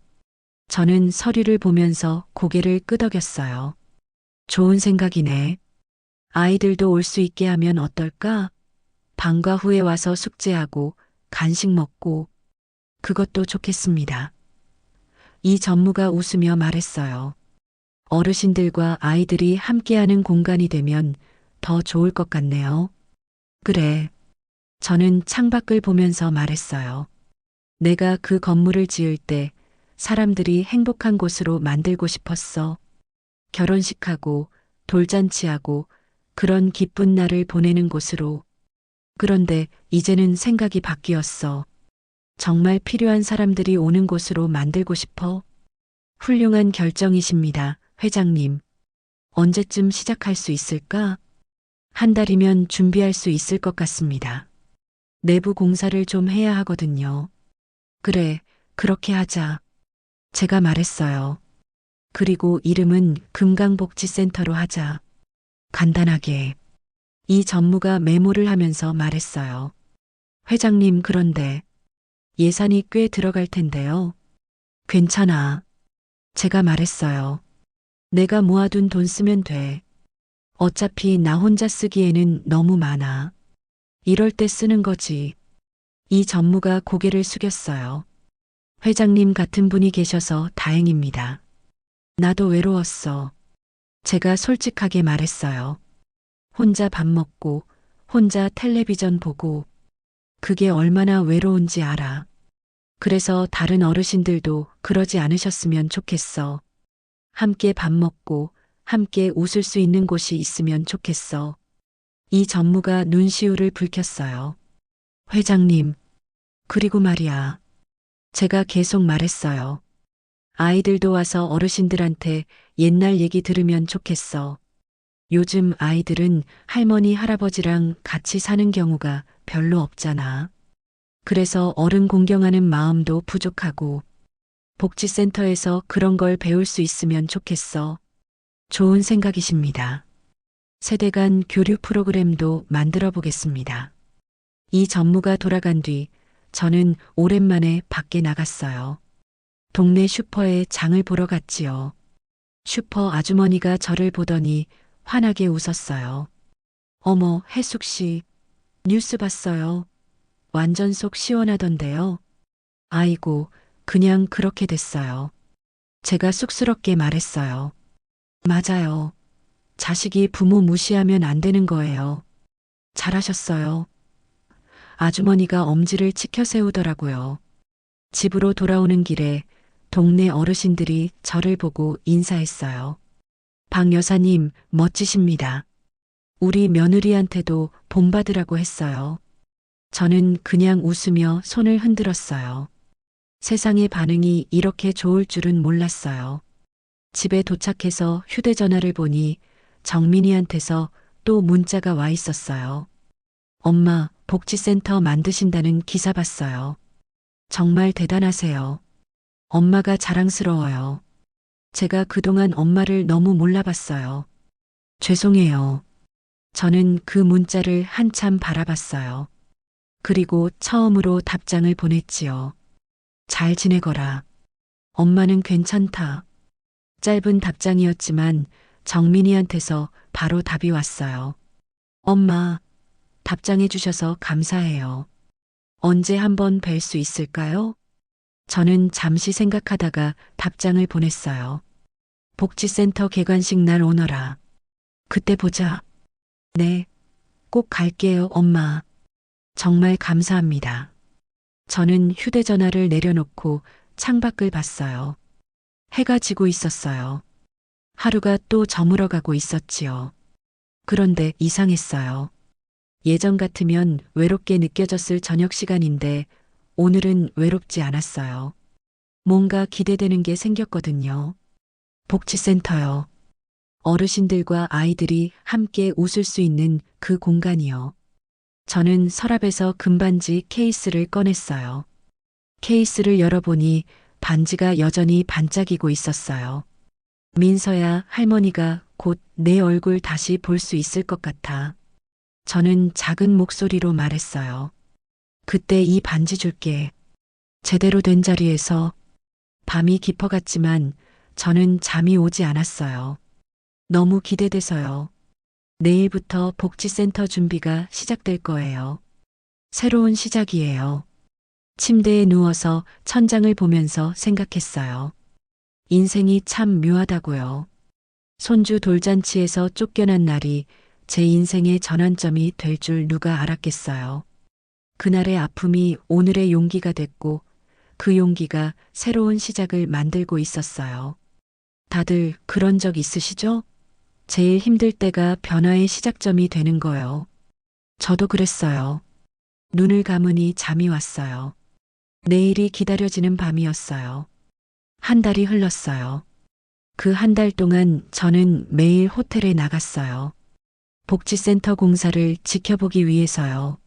C: 저는 서류를 보면서 고개를 끄덕였어요. 좋은 생각이네. 아이들도 올 수 있게 하면 어떨까? 방과 후에 와서 숙제하고 간식 먹고 그것도 좋겠습니다. 이 전무가 웃으며 말했어요. 어르신들과 아이들이 함께하는 공간이 되면 더 좋을 것 같네요. 그래. 저는 창밖을 보면서 말했어요. 내가 그 건물을 지을 때 사람들이 행복한 곳으로 만들고 싶었어. 결혼식하고 돌잔치하고 그런 기쁜 날을 보내는 곳으로. 그런데 이제는 생각이 바뀌었어. 정말 필요한 사람들이 오는 곳으로 만들고 싶어. 훌륭한 결정이십니다, 회장님. 언제쯤 시작할 수 있을까? 한 달이면 준비할 수 있을 것 같습니다. 내부 공사를 좀 해야 하거든요. 그래, 그렇게 하자. 제가 말했어요. 그리고 이름은 금강복지센터로 하자. 간단하게. 이 전무가 메모를 하면서 말했어요. 회장님, 그런데 예산이 꽤 들어갈 텐데요. 괜찮아. 제가 말했어요. 내가 모아둔 돈 쓰면 돼. 어차피 나 혼자 쓰기에는 너무 많아. 이럴 때 쓰는 거지. 이 전무가 고개를 숙였어요. 회장님 같은 분이 계셔서 다행입니다. 나도 외로웠어. 제가 솔직하게 말했어요. 혼자 밥 먹고, 혼자 텔레비전 보고, 그게 얼마나 외로운지 알아. 그래서 다른 어르신들도 그러지 않으셨으면 좋겠어. 함께 밥 먹고, 함께 웃을 수 있는 곳이 있으면 좋겠어. 이 전무가 눈시울을 붉혔어요. 회장님, 그리고 말이야. 제가 계속 말했어요. 아이들도 와서 어르신들한테 옛날 얘기 들으면 좋겠어. 요즘 아이들은 할머니, 할아버지랑 같이 사는 경우가 별로 없잖아. 그래서 어른 공경하는 마음도 부족하고, 복지센터에서 그런 걸 배울 수 있으면 좋겠어. 좋은 생각이십니다. 세대 간 교류 프로그램도 만들어 보겠습니다. 이 전무가 돌아간 뒤 저는 오랜만에 밖에 나갔어요. 동네 슈퍼에 장을 보러 갔지요. 슈퍼 아주머니가 저를 보더니 환하게 웃었어요. 어머, 혜숙 씨, 뉴스 봤어요. 완전 속 시원하던데요. 아이고, 그냥 그렇게 됐어요. 제가 쑥스럽게 말했어요. 맞아요. 자식이 부모 무시하면 안 되는 거예요. 잘하셨어요. 아주머니가 엄지를 치켜 세우더라고요. 집으로 돌아오는 길에 동네 어르신들이 저를 보고 인사했어요. 박 여사님, 멋지십니다. 우리 며느리한테도 본받으라고 했어요. 저는 그냥 웃으며 손을 흔들었어요. 세상의 반응이 이렇게 좋을 줄은 몰랐어요. 집에 도착해서 휴대전화를 보니 정민이한테서 또 문자가 와 있었어요. 엄마, 복지센터 만드신다는 기사 봤어요. 정말 대단하세요. 엄마가 자랑스러워요. 제가 그동안 엄마를 너무 몰라봤어요. 죄송해요. 저는 그 문자를 한참 바라봤어요. 그리고 처음으로 답장을 보냈지요. 잘 지내거라. 엄마는 괜찮다. 짧은 답장이었지만 정민이한테서 바로 답이 왔어요. 엄마, 답장해 주셔서 감사해요. 언제 한번 뵐 수 있을까요? 저는 잠시 생각하다가 답장을 보냈어요. 복지센터 개관식 날 오너라. 그때 보자. 네, 꼭 갈게요, 엄마. 정말 감사합니다. 저는 휴대전화를 내려놓고 창밖을 봤어요. 해가 지고 있었어요. 하루가 또 저물어가고 있었지요. 그런데 이상했어요. 예전 같으면 외롭게 느껴졌을 저녁 시간인데 오늘은 외롭지 않았어요. 뭔가 기대되는 게 생겼거든요. 복지센터요. 어르신들과 아이들이 함께 웃을 수 있는 그 공간이요. 저는 서랍에서 금반지 케이스를 꺼냈어요. 케이스를 열어보니 반지가 여전히 반짝이고 있었어요. 민서야, 할머니가 곧 내 얼굴 다시 볼 수 있을 것 같아. 저는 작은 목소리로 말했어요. 그때 이 반지 줄게. 제대로 된 자리에서. 밤이 깊어갔지만 저는 잠이 오지 않았어요. 너무 기대돼서요. 내일부터 복지센터 준비가 시작될 거예요. 새로운 시작이에요. 침대에 누워서 천장을 보면서 생각했어요. 인생이 참 묘하다고요. 손주 돌잔치에서 쫓겨난 날이 제 인생의 전환점이 될 줄 누가 알았겠어요. 그날의 아픔이 오늘의 용기가 됐고 그 용기가 새로운 시작을 만들고 있었어요. 다들 그런 적 있으시죠? 제일 힘들 때가 변화의 시작점이 되는 거요. 저도 그랬어요. 눈을 감으니 잠이 왔어요. 내일이 기다려지는 밤이었어요. 한 달이 흘렀어요. 그 한 달 동안 저는 매일 호텔에 나갔어요. 복지센터 공사를 지켜보기 위해서요.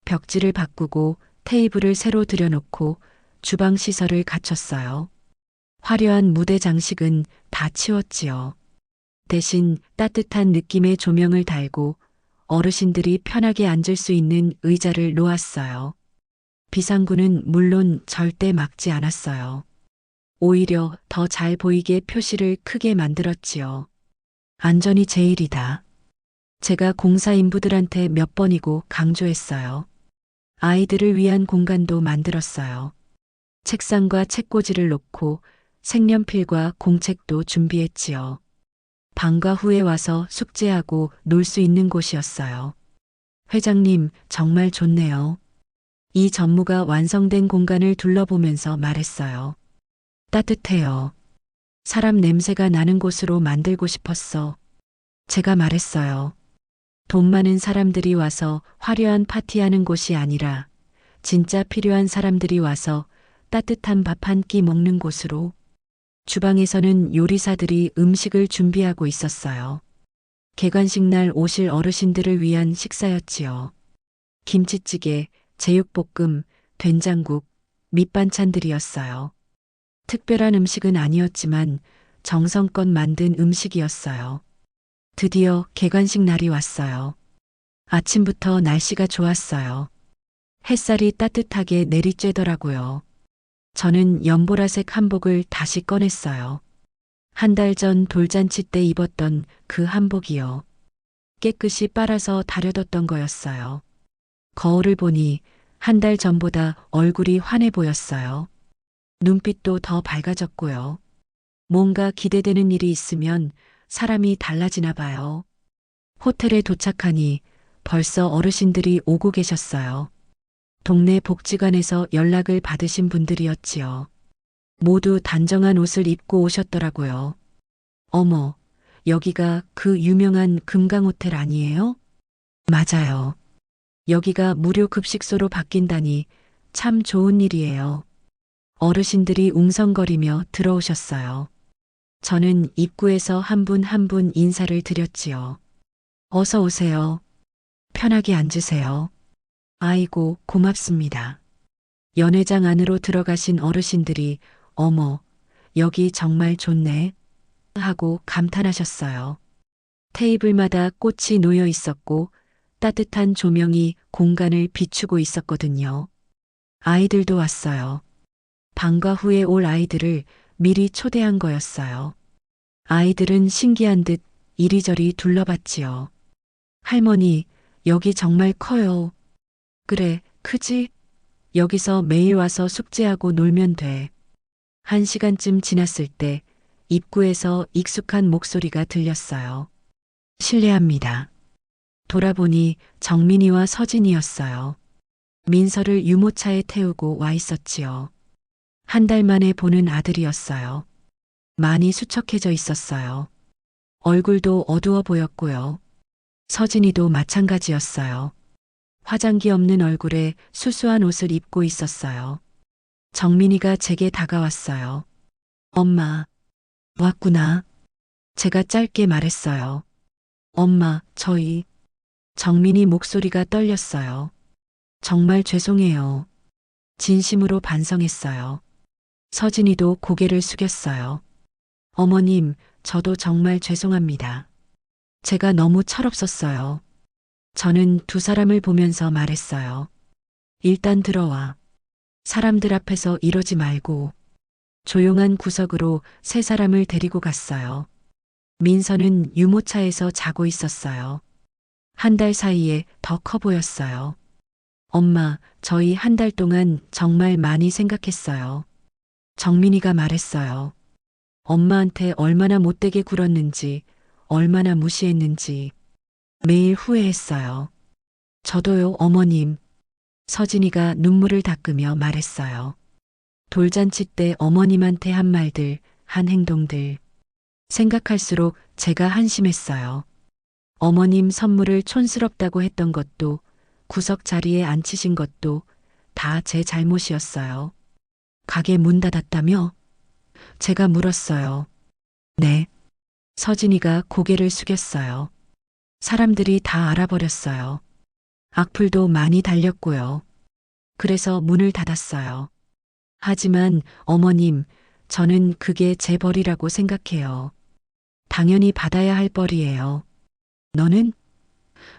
C: 벽지를 바꾸고 테이블을 새로 들여놓고 주방 시설을 갖췄어요. 화려한 무대 장식은 다 치웠지요. 대신 따뜻한 느낌의 조명을 달고 어르신들이 편하게 앉을 수 있는 의자를 놓았어요. 비상구는 물론 절대 막지 않았어요. 오히려 더 잘 보이게 표시를 크게 만들었지요. 안전이 제일이다. 제가 공사 인부들한테 몇 번이고 강조했어요. 아이들을 위한 공간도 만들었어요. 책상과 책꽂이를 놓고 색연필과 공책도 준비했지요. 방과 후에 와서 숙제하고 놀 수 있는 곳이었어요. 회장님, 정말 좋네요. 이 전무가 완성된 공간을 둘러보면서 말했어요. 따뜻해요. 사람 냄새가 나는 곳으로 만들고 싶었어. 제가 말했어요. 돈 많은 사람들이 와서 화려한 파티하는 곳이 아니라 진짜 필요한 사람들이 와서 따뜻한 밥 한 끼 먹는 곳으로. 주방에서는 요리사들이 음식을 준비하고 있었어요. 개관식 날 오실 어르신들을 위한 식사였지요. 김치찌개, 제육볶음, 된장국, 밑반찬들이었어요. 특별한 음식은 아니었지만 정성껏 만든 음식이었어요. 드디어 개관식 날이 왔어요. 아침부터 날씨가 좋았어요. 햇살이 따뜻하게 내리쬐더라고요. 저는 연보라색 한복을 다시 꺼냈어요. 한 달 전 돌잔치 때 입었던 그 한복이요. 깨끗이 빨아서 다려뒀던 거였어요. 거울을 보니 한 달 전보다 얼굴이 환해 보였어요. 눈빛도 더 밝아졌고요. 뭔가 기대되는 일이 있으면 사람이 달라지나 봐요. 호텔에 도착하니 벌써 어르신들이 오고 계셨어요. 동네 복지관에서 연락을 받으신 분들이었지요. 모두 단정한 옷을 입고 오셨더라고요. 어머, 여기가 그 유명한 금강호텔 아니에요? 맞아요. 여기가 무료 급식소로 바뀐다니 참 좋은 일이에요. 어르신들이 웅성거리며 들어오셨어요. 저는 입구에서 한 분 한 분 인사를 드렸지요. 어서 오세요. 편하게 앉으세요. 아이고, 고맙습니다. 연회장 안으로 들어가신 어르신들이 어머, 여기 정말 좋네 하고 감탄하셨어요. 테이블마다 꽃이 놓여 있었고 따뜻한 조명이 공간을 비추고 있었거든요. 아이들도 왔어요. 방과 후에 올 아이들을 미리 초대한 거였어요. 아이들은 신기한 듯 이리저리 둘러봤지요. 할머니, 여기 정말 커요. 그래, 크지? 여기서 매일 와서 숙제하고 놀면 돼. 1시간쯤 지났을 때 입구에서 익숙한 목소리가 들렸어요. 실례합니다. 돌아보니 정민이와 서진이었어요. 민서를 유모차에 태우고 와 있었지요. 1달 만에 보는 아들이었어요. 많이 수척해져 있었어요. 얼굴도 어두워 보였고요. 서진이도 마찬가지였어요. 화장기 없는 얼굴에 수수한 옷을 입고 있었어요. 정민이가 제게 다가왔어요. 엄마, 왔구나. 제가 짧게 말했어요. 엄마, 저희. 정민이 목소리가 떨렸어요. 정말 죄송해요. 진심으로 반성했어요. 서진이도 고개를 숙였어요. 어머님, 저도 정말 죄송합니다. 제가 너무 철없었어요. 저는 두 사람을 보면서 말했어요. 일단 들어와. 사람들 앞에서 이러지 말고. 조용한 구석으로 세 사람을 데리고 갔어요. 민서는 유모차에서 자고 있었어요. 1달 사이에 더 커 보였어요. 엄마, 저희 1달 동안 정말 많이 생각했어요. 정민이가 말했어요. 엄마한테 얼마나 못되게 굴었는지, 얼마나 무시했는지 매일 후회했어요. 저도요, 어머님. 서진이가 눈물을 닦으며 말했어요. 돌잔치 때 어머님한테 한 말들, 한 행동들. 생각할수록 제가 한심했어요. 어머님 선물을 촌스럽다고 했던 것도, 구석 자리에 앉히신 것도 다 제 잘못이었어요. 가게 문 닫았다며? 제가 물었어요. 네. 서진이가 고개를 숙였어요. 사람들이 다 알아버렸어요. 악플도 많이 달렸고요. 그래서 문을 닫았어요. 하지만 어머님, 저는 그게 제 벌이라고 생각해요. 당연히 받아야 할 벌이에요. 너는?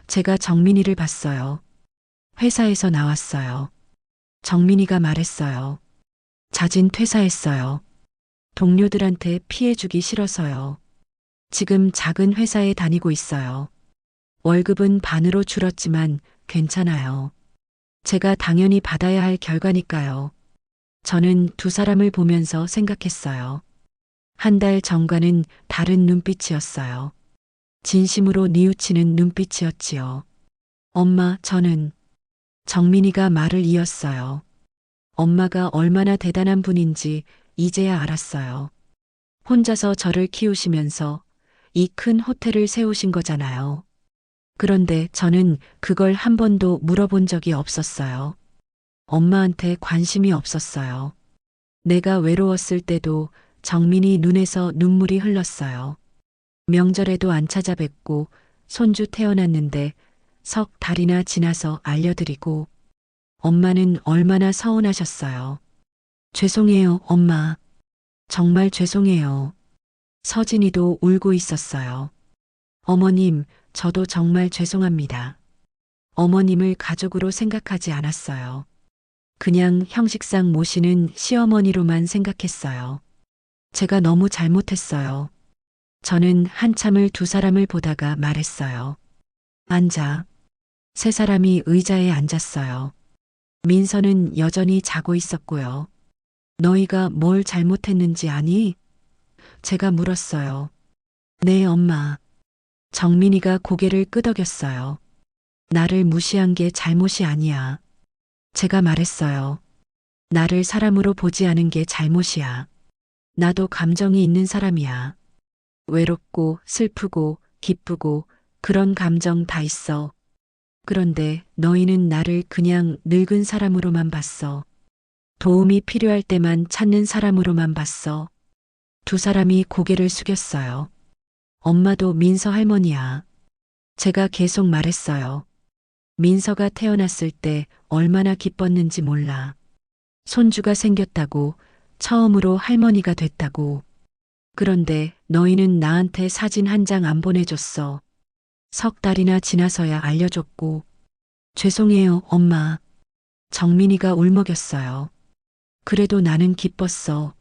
C: 제가 정민이를 봤어요. 회사에서 나왔어요. 정민이가 말했어요. 자진 퇴사했어요. 동료들한테 피해 주기 싫어서요. 지금 작은 회사에 다니고 있어요. 월급은 반으로 줄었지만 괜찮아요. 제가 당연히 받아야 할 결과니까요. 저는 두 사람을 보면서 생각했어요. 1달 전과는 다른 눈빛이었어요. 진심으로 뉘우치는 눈빛이었지요. 엄마, 저는. 정민이가 말을 이었어요. 엄마가 얼마나 대단한 분인지 이제야 알았어요. 혼자서 저를 키우시면서 이 큰 호텔을 세우신 거잖아요. 그런데 저는 그걸 한 번도 물어본 적이 없었어요. 엄마한테 관심이 없었어요. 내가 외로웠을 때도 정민이 눈에서 눈물이 흘렀어요. 명절에도 안 찾아뵙고 손주 태어났는데 석 달이나 지나서 알려드리고 엄마는 얼마나 서운하셨어요. 죄송해요, 엄마. 정말 죄송해요. 서진이도 울고 있었어요. 어머님, 저도 정말 죄송합니다. 어머님을 가족으로 생각하지 않았어요. 그냥 형식상 모시는 시어머니로만 생각했어요. 제가 너무 잘못했어요. 저는 한참을 두 사람을 보다가 말했어요. 앉아. 세 사람이 의자에 앉았어요. 민서는 여전히 자고 있었고요. 너희가 뭘 잘못했는지 아니? 제가 물었어요. 네, 엄마. 정민이가 고개를 끄덕였어요. 나를 무시한 게 잘못이 아니야. 제가 말했어요. 나를 사람으로 보지 않은 게 잘못이야. 나도 감정이 있는 사람이야. 외롭고 슬프고 기쁘고 그런 감정 다 있어. 그런데 너희는 나를 그냥 늙은 사람으로만 봤어. 도움이 필요할 때만 찾는 사람으로만 봤어. 두 사람이 고개를 숙였어요. 엄마도 민서 할머니야. 제가 계속 말했어요. 민서가 태어났을 때 얼마나 기뻤는지 몰라. 손주가 생겼다고, 처음으로 할머니가 됐다고. 그런데 너희는 나한테 사진 한 장 안 보내줬어. 석 달이나 지나서야 알려줬고. 죄송해요, 엄마. 정민이가 울먹였어요. 그래도 나는 기뻤어.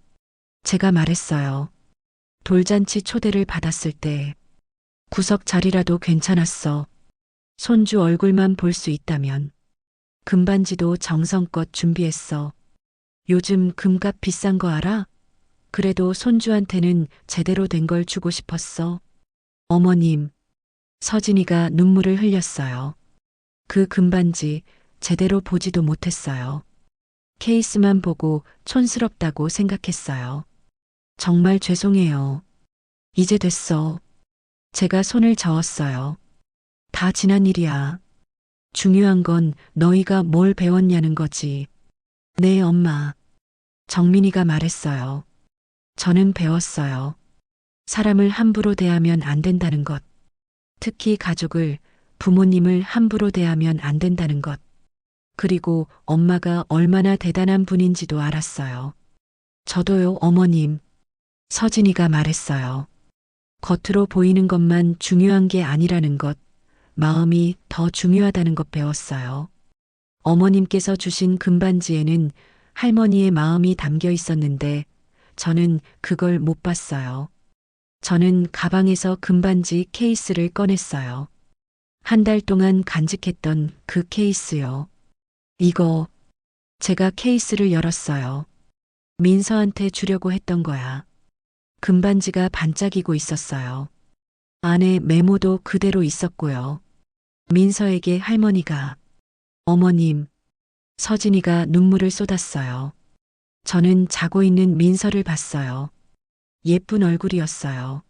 C: 제가 말했어요. 돌잔치 초대를 받았을 때 구석 자리라도 괜찮았어. 손주 얼굴만 볼 수 있다면. 금반지도 정성껏 준비했어. 요즘 금값 비싼 거 알아? 그래도 손주한테는 제대로 된 걸 주고 싶었어. 어머님, 서진이가 눈물을 흘렸어요. 그 금반지 제대로 보지도 못했어요. 케이스만 보고 촌스럽다고 생각했어요. 정말 죄송해요. 이제 됐어. 제가 손을 저었어요. 다 지난 일이야. 중요한 건 너희가 뭘 배웠냐는 거지. 네, 엄마. 정민이가 말했어요. 저는 배웠어요. 사람을 함부로 대하면 안 된다는 것. 특히 가족을, 부모님을 함부로 대하면 안 된다는 것. 그리고 엄마가 얼마나 대단한 분인지도 알았어요. 저도요, 어머님. 서진이가 말했어요. 겉으로 보이는 것만 중요한 게 아니라는 것, 마음이 더 중요하다는 것 배웠어요. 어머님께서 주신 금반지에는 할머니의 마음이 담겨 있었는데 저는 그걸 못 봤어요. 저는 가방에서 금반지 케이스를 꺼냈어요. 한 달 동안 간직했던 그 케이스요. 이거, 제가 케이스를 열었어요. 민서한테 주려고 했던 거야. 금반지가 반짝이고 있었어요. 안에 메모도 그대로 있었고요. 민서에게 할머니가, 어머님, 서진이가 눈물을 쏟았어요. 저는 자고 있는 민서를 봤어요. 예쁜 얼굴이었어요.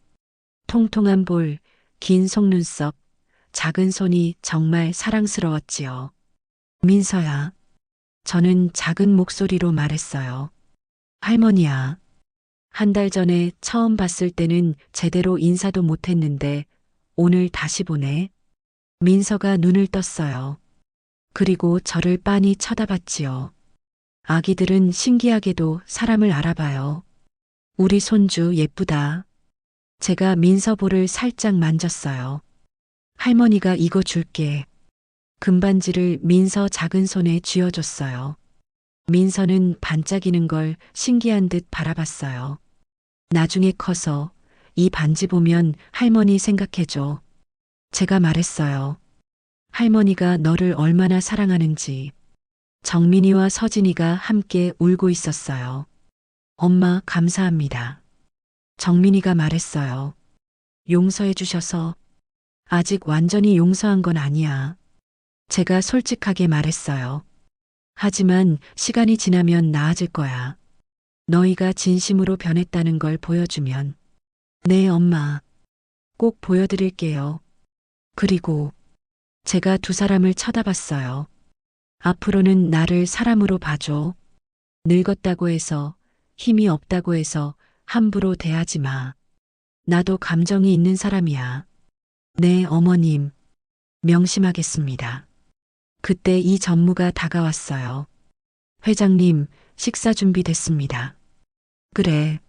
C: 통통한 볼, 긴 속눈썹, 작은 손이 정말 사랑스러웠지요. 민서야. 저는 작은 목소리로 말했어요. 할머니야. 한 달 전에 처음 봤을 때는 제대로 인사도 못했는데 오늘 다시 보네. 민서가 눈을 떴어요. 그리고 저를 빤히 쳐다봤지요. 아기들은 신기하게도 사람을 알아봐요. 우리 손주 예쁘다. 제가 민서 볼을 살짝 만졌어요. 할머니가 이거 줄게. 금반지를 민서 작은 손에 쥐어줬어요. 민서는 반짝이는 걸 신기한 듯 바라봤어요. 나중에 커서 이 반지 보면 할머니 생각해줘. 제가 말했어요. 할머니가 너를 얼마나 사랑하는지. 정민이와 서진이가 함께 울고 있었어요. 엄마 감사합니다. 정민이가 말했어요. 용서해 주셔서. 아직 완전히 용서한 건 아니야. 제가 솔직하게 말했어요. 하지만 시간이 지나면 나아질 거야. 너희가 진심으로 변했다는 걸 보여주면. 네, 엄마. 꼭 보여드릴게요. 그리고 제가 두 사람을 쳐다봤어요. 앞으로는 나를 사람으로 봐줘. 늙었다고 해서, 힘이 없다고 해서 함부로 대하지 마. 나도 감정이 있는 사람이야. 네, 어머님. 명심하겠습니다. 그때 이 전무가 다가왔어요. 회장님, 식사 준비됐습니다. 그래.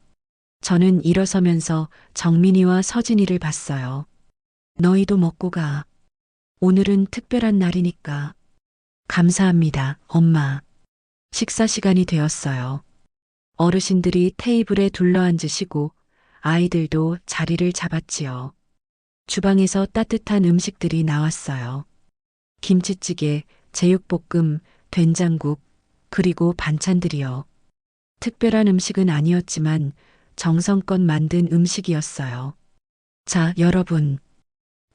C: 저는 일어서면서 정민이와 서진이를 봤어요. 너희도 먹고 가. 오늘은 특별한 날이니까. 감사합니다, 엄마. 식사 시간이 되었어요. 어르신들이 테이블에 둘러앉으시고 아이들도 자리를 잡았지요. 주방에서 따뜻한 음식들이 나왔어요. 김치찌개, 제육볶음, 된장국, 그리고 반찬들이요. 특별한 음식은 아니었지만 정성껏 만든 음식이었어요. 자, 여러분.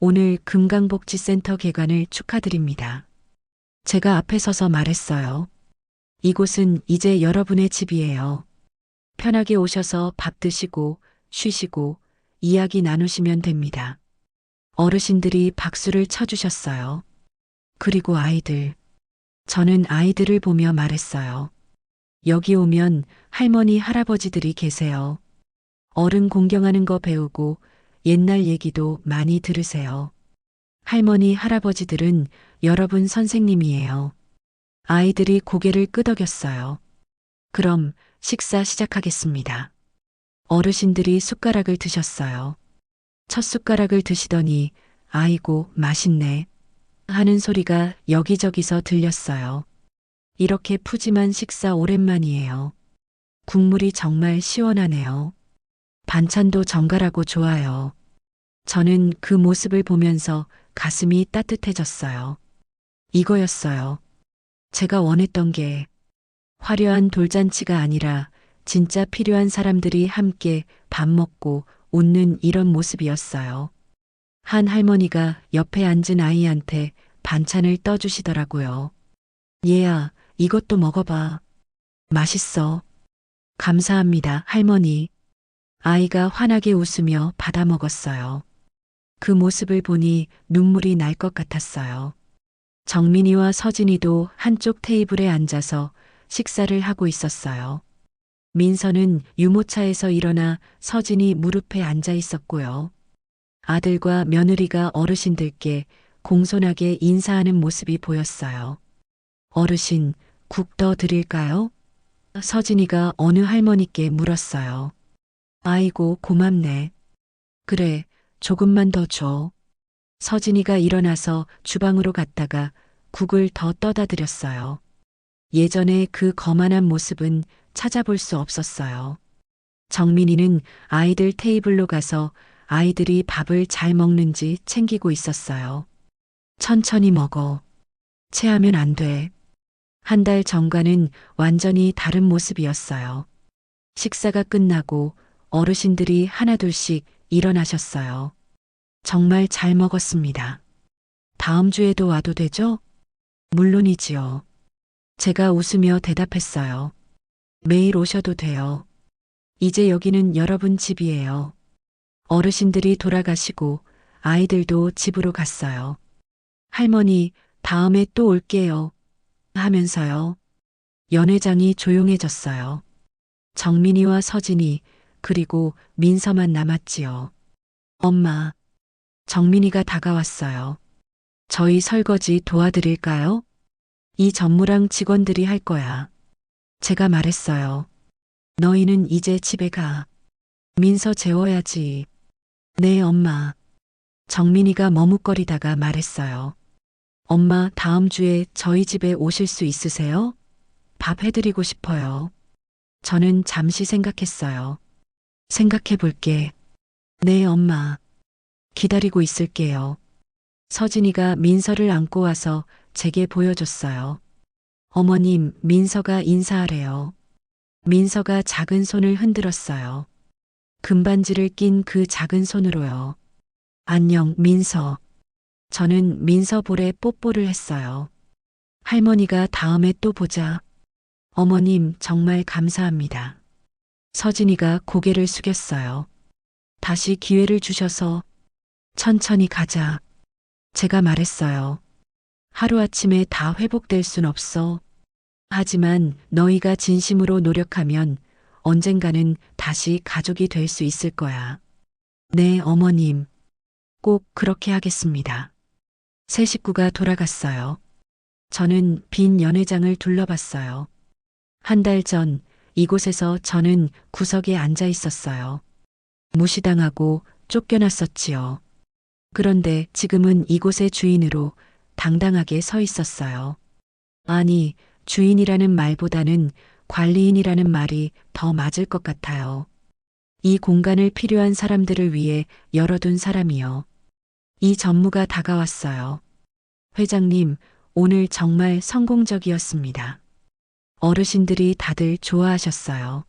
C: 오늘 금강복지센터 개관을 축하드립니다. 제가 앞에 서서 말했어요. 이곳은 이제 여러분의 집이에요. 편하게 오셔서 밥 드시고, 쉬시고, 이야기 나누시면 됩니다. 어르신들이 박수를 쳐주셨어요. 그리고 아이들. 저는 아이들을 보며 말했어요. 여기 오면 할머니, 할아버지들이 계세요. 어른 공경하는 거 배우고 옛날 얘기도 많이 들으세요. 할머니, 할아버지들은 여러분 선생님이에요. 아이들이 고개를 끄덕였어요. 그럼 식사 시작하겠습니다. 어르신들이 숟가락을 드셨어요. 첫 숟가락을 드시더니 아이고 맛있네 하는 소리가 여기저기서 들렸어요. 이렇게 푸짐한 식사 오랜만이에요. 국물이 정말 시원하네요. 반찬도 정갈하고 좋아요. 저는 그 모습을 보면서 가슴이 따뜻해졌어요. 이거였어요. 제가 원했던 게 화려한 돌잔치가 아니라 진짜 필요한 사람들이 함께 밥 먹고 웃는 이런 모습이었어요. 한 할머니가 옆에 앉은 아이한테 반찬을 떠주시더라고요. 얘야, 이것도 먹어봐. 맛있어. 감사합니다, 할머니. 아이가 환하게 웃으며 받아 먹었어요. 그 모습을 보니 눈물이 날 것 같았어요. 정민이와 서진이도 한쪽 테이블에 앉아서 식사를 하고 있었어요. 민서는 유모차에서 일어나 서진이 무릎에 앉아 있었고요. 아들과 며느리가 어르신들께 공손하게 인사하는 모습이 보였어요. 어르신, 국 더 드릴까요? 서진이가 어느 할머니께 물었어요. 아이고, 고맙네. 그래, 조금만 더 줘. 서진이가 일어나서 주방으로 갔다가 국을 더 떠다 드렸어요. 예전에 그 거만한 모습은 찾아볼 수 없었어요. 정민이는 아이들 테이블로 가서 아이들이 밥을 잘 먹는지 챙기고 있었어요. 천천히 먹어. 체하면 안 돼. 한 달 전과는 완전히 다른 모습이었어요. 식사가 끝나고 어르신들이 하나둘씩 일어나셨어요. 정말 잘 먹었습니다. 다음 주에도 와도 되죠? 물론이지요. 제가 웃으며 대답했어요. 매일 오셔도 돼요. 이제 여기는 여러분 집이에요. 어르신들이 돌아가시고 아이들도 집으로 갔어요. 할머니, 다음에 또 올게요. 하면서요. 연회장이 조용해졌어요. 정민이와 서진이 그리고 민서만 남았지요. 엄마, 정민이가 다가왔어요. 저희 설거지 도와드릴까요? 이 전무랑 직원들이 할 거야. 제가 말했어요. 너희는 이제 집에 가. 민서 재워야지. 네, 엄마. 정민이가 머뭇거리다가 말했어요. 엄마, 다음 주에 저희 집에 오실 수 있으세요? 밥 해드리고 싶어요. 저는 잠시 생각했어요. 생각해 볼게. 네, 엄마. 기다리고 있을게요. 서진이가 민서를 안고 와서 제게 보여줬어요. 어머님, 민서가 인사하래요. 민서가 작은 손을 흔들었어요. 금반지를 낀 그 작은 손으로요. 안녕, 민서. 저는 민서 볼에 뽀뽀를 했어요. 할머니가 다음에 또 보자. 어머님, 정말 감사합니다. 서진이가 고개를 숙였어요. 다시 기회를 주셔서 천천히 가자. 제가 말했어요. 하루아침에 다 회복될 순 없어. 하지만 너희가 진심으로 노력하면 언젠가는 다시 가족이 될 수 있을 거야. 네, 어머님. 꼭 그렇게 하겠습니다. 새 식구가 돌아갔어요. 저는 빈 연회장을 둘러봤어요. 한 달 전 이곳에서 저는 구석에 앉아 있었어요. 무시당하고 쫓겨났었지요. 그런데 지금은 이곳의 주인으로 당당하게 서 있었어요. 아니, 주인이라는 말보다는 관리인이라는 말이 더 맞을 것 같아요. 이 공간을 필요한 사람들을 위해 열어둔 사람이요. 이 전무가 다가왔어요. 회장님, 오늘 정말 성공적이었습니다. 어르신들이 다들 좋아하셨어요.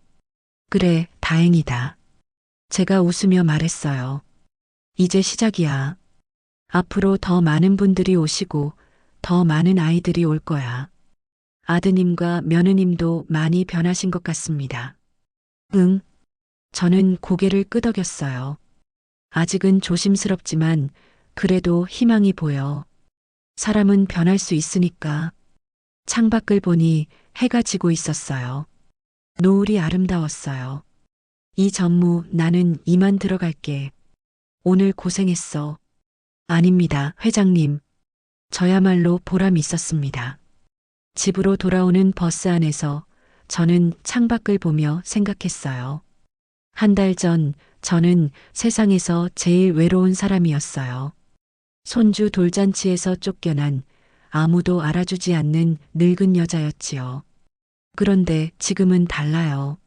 C: 그래, 다행이다. 제가 웃으며 말했어요. 이제 시작이야. 앞으로 더 많은 분들이 오시고 더 많은 아이들이 올 거야. 아드님과 며느님도 많이 변하신 것 같습니다. 응. 저는 고개를 끄덕였어요. 아직은 조심스럽지만 그래도 희망이 보여. 사람은 변할 수 있으니까. 창밖을 보니 해가 지고 있었어요. 노을이 아름다웠어요. 이 전무, 나는 이만 들어갈게. 오늘 고생했어. 아닙니다, 회장님. 저야말로 보람 있었습니다. 집으로 돌아오는 버스 안에서 저는 창밖을 보며 생각했어요. 한 달 전 저는 세상에서 제일 외로운 사람이었어요. 손주 돌잔치에서 쫓겨난 아무도 알아주지 않는 늙은 여자였지요. 그런데 지금은 달라요.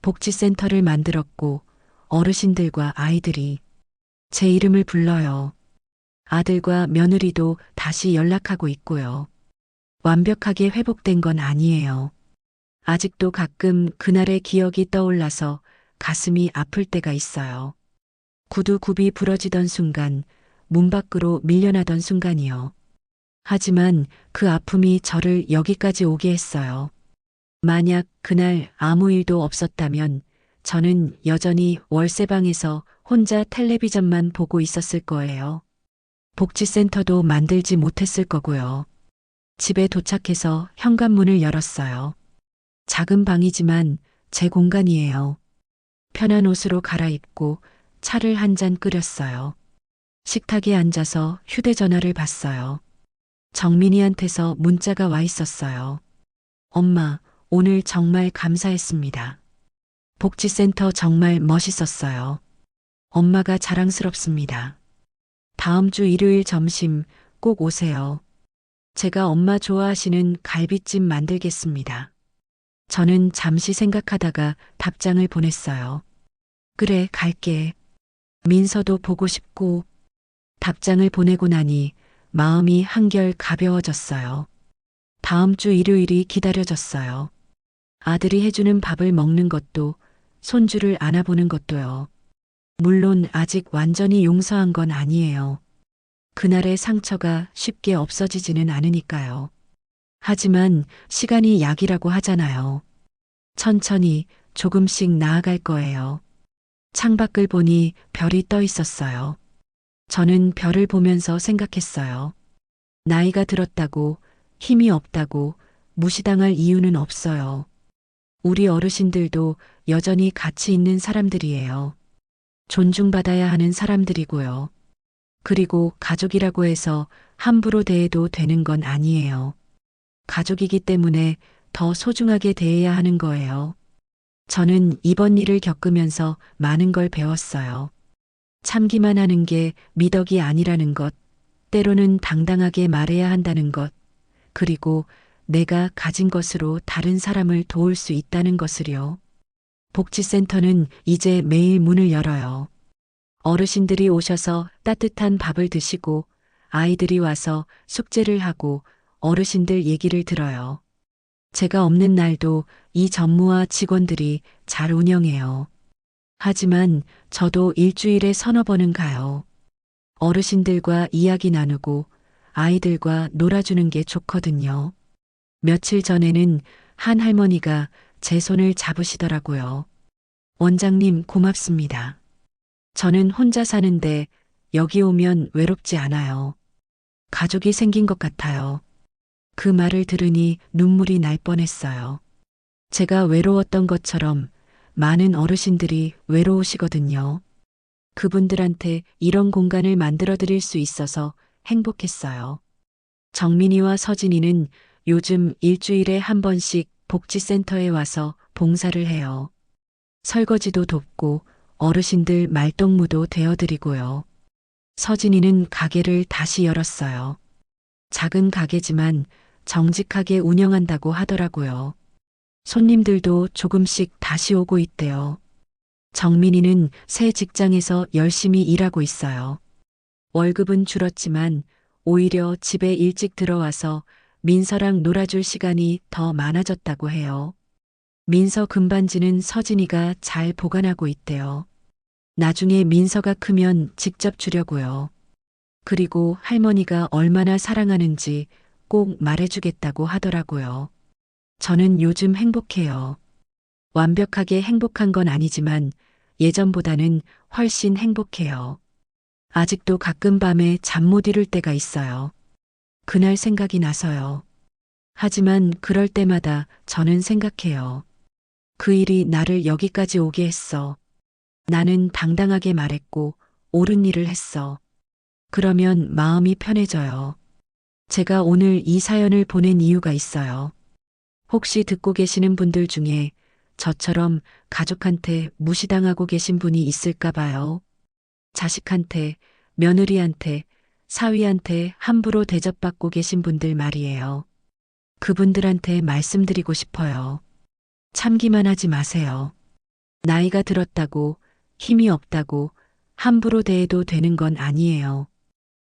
C: 복지센터를 만들었고 어르신들과 아이들이 제 이름을 불러요. 아들과 며느리도 다시 연락하고 있고요. 완벽하게 회복된 건 아니에요. 아직도 가끔 그날의 기억이 떠올라서 가슴이 아플 때가 있어요. 구두 굽이 부러지던 순간, 문 밖으로 밀려나던 순간이요. 하지만 그 아픔이 저를 여기까지 오게 했어요. 만약 그날 아무 일도 없었다면 저는 여전히 월세방에서 혼자 텔레비전만 보고 있었을 거예요. 복지센터도 만들지 못했을 거고요. 집에 도착해서 현관문을 열었어요. 작은 방이지만 제 공간이에요. 편한 옷으로 갈아입고 차를 한 잔 끓였어요. 식탁에 앉아서 휴대전화를 봤어요. 정민이한테서 문자가 와 있었어요. 엄마, 오늘 정말 감사했습니다. 복지센터 정말 멋있었어요. 엄마가 자랑스럽습니다. 다음 주 일요일 점심 꼭 오세요. 제가 엄마 좋아하시는 갈비찜 만들겠습니다. 저는 잠시 생각하다가 답장을 보냈어요. 그래, 갈게. 민서도 보고 싶고. 답장을 보내고 나니 마음이 한결 가벼워졌어요. 다음 주 일요일이 기다려졌어요. 아들이 해주는 밥을 먹는 것도, 손주를 안아보는 것도요. 물론 아직 완전히 용서한 건 아니에요. 그날의 상처가 쉽게 없어지지는 않으니까요. 하지만 시간이 약이라고 하잖아요. 천천히 조금씩 나아갈 거예요. 창밖을 보니 별이 떠 있었어요. 저는 별을 보면서 생각했어요. 나이가 들었다고, 힘이 없다고, 무시당할 이유는 없어요. 우리 어르신들도 여전히 가치 있는 사람들이에요. 존중받아야 하는 사람들이고요. 그리고 가족이라고 해서 함부로 대해도 되는 건 아니에요. 가족이기 때문에 더 소중하게 대해야 하는 거예요. 저는 이번 일을 겪으면서 많은 걸 배웠어요. 참기만 하는 게 미덕이 아니라는 것, 때로는 당당하게 말해야 한다는 것, 그리고 내가 가진 것으로 다른 사람을 도울 수 있다는 것을요. 복지센터는 이제 매일 문을 열어요. 어르신들이 오셔서 따뜻한 밥을 드시고 아이들이 와서 숙제를 하고 어르신들 얘기를 들어요. 제가 없는 날도 이 전무와 직원들이 잘 운영해요. 하지만 저도 일주일에 서너 번은 가요. 어르신들과 이야기 나누고 아이들과 놀아주는 게 좋거든요. 며칠 전에는 한 할머니가 제 손을 잡으시더라고요. 원장님 고맙습니다. 저는 혼자 사는데 여기 오면 외롭지 않아요. 가족이 생긴 것 같아요. 그 말을 들으니 눈물이 날 뻔했어요. 제가 외로웠던 것처럼 많은 어르신들이 외로우시거든요. 그분들한테 이런 공간을 만들어 드릴 수 있어서 행복했어요. 정민이와 서진이는 요즘 일주일에 한 번씩 복지센터에 와서 봉사를 해요. 설거지도 돕고 어르신들 말동무도 되어드리고요. 서진이는 가게를 다시 열었어요. 작은 가게지만 정직하게 운영한다고 하더라고요. 손님들도 조금씩 다시 오고 있대요. 정민이는 새 직장에서 열심히 일하고 있어요. 월급은 줄었지만 오히려 집에 일찍 들어와서 민서랑 놀아줄 시간이 더 많아졌다고 해요. 민서 금반지는 서진이가 잘 보관하고 있대요. 나중에 민서가 크면 직접 주려고요. 그리고 할머니가 얼마나 사랑하는지 꼭 말해주겠다고 하더라고요. 저는 요즘 행복해요. 완벽하게 행복한 건 아니지만 예전보다는 훨씬 행복해요. 아직도 가끔 밤에 잠 못 이룰 때가 있어요. 그날 생각이 나서요. 하지만 그럴 때마다 저는 생각해요. 그 일이 나를 여기까지 오게 했어. 나는 당당하게 말했고 옳은 일을 했어. 그러면 마음이 편해져요. 제가 오늘 이 사연을 보낸 이유가 있어요. 혹시 듣고 계시는 분들 중에 저처럼 가족한테 무시당하고 계신 분이 있을까 봐요. 자식한테, 며느리한테, 사위한테 함부로 대접받고 계신 분들 말이에요. 그분들한테 말씀드리고 싶어요. 참기만 하지 마세요. 나이가 들었다고, 힘이 없다고, 함부로 대해도 되는 건 아니에요.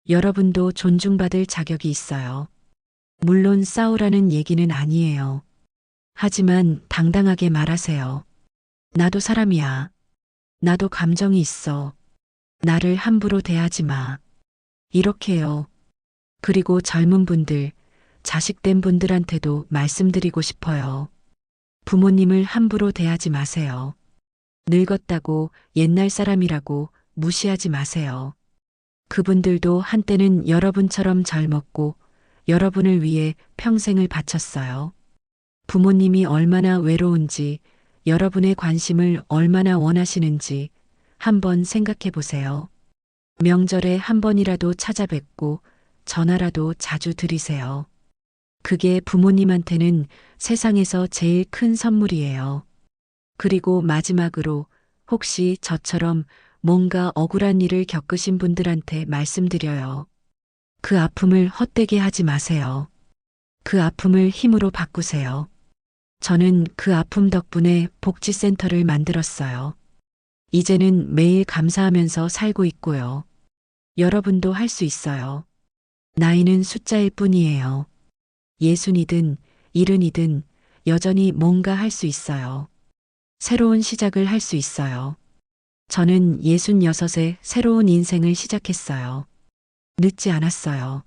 C: 여러분도 존중받을 자격이 있어요. 물론 싸우라는 얘기는 아니에요. 하지만 당당하게 말하세요. 나도 사람이야. 나도 감정이 있어. 나를 함부로 대하지 마. 이렇게요. 그리고 젊은 분들, 자식된 분들한테도 말씀드리고 싶어요. 부모님을 함부로 대하지 마세요. 늙었다고, 옛날 사람이라고 무시하지 마세요. 그분들도 한때는 여러분처럼 젊었고 여러분을 위해 평생을 바쳤어요. 부모님이 얼마나 외로운지, 여러분의 관심을 얼마나 원하시는지 한번 생각해 보세요. 명절에 한 번이라도 찾아뵙고 전화라도 자주 드리세요. 그게 부모님한테는 세상에서 제일 큰 선물이에요. 그리고 마지막으로 혹시 저처럼 뭔가 억울한 일을 겪으신 분들한테 말씀드려요. 그 아픔을 헛되게 하지 마세요. 그 아픔을 힘으로 바꾸세요. 저는 그 아픔 덕분에 복지센터를 만들었어요. 이제는 매일 감사하면서 살고 있고요. 여러분도 할 수 있어요. 나이는 숫자일 뿐이에요. 60이든 70이든 여전히 뭔가 할 수 있어요. 새로운 시작을 할 수 있어요. 저는 66에 새로운 인생을 시작했어요. 늦지 않았어요.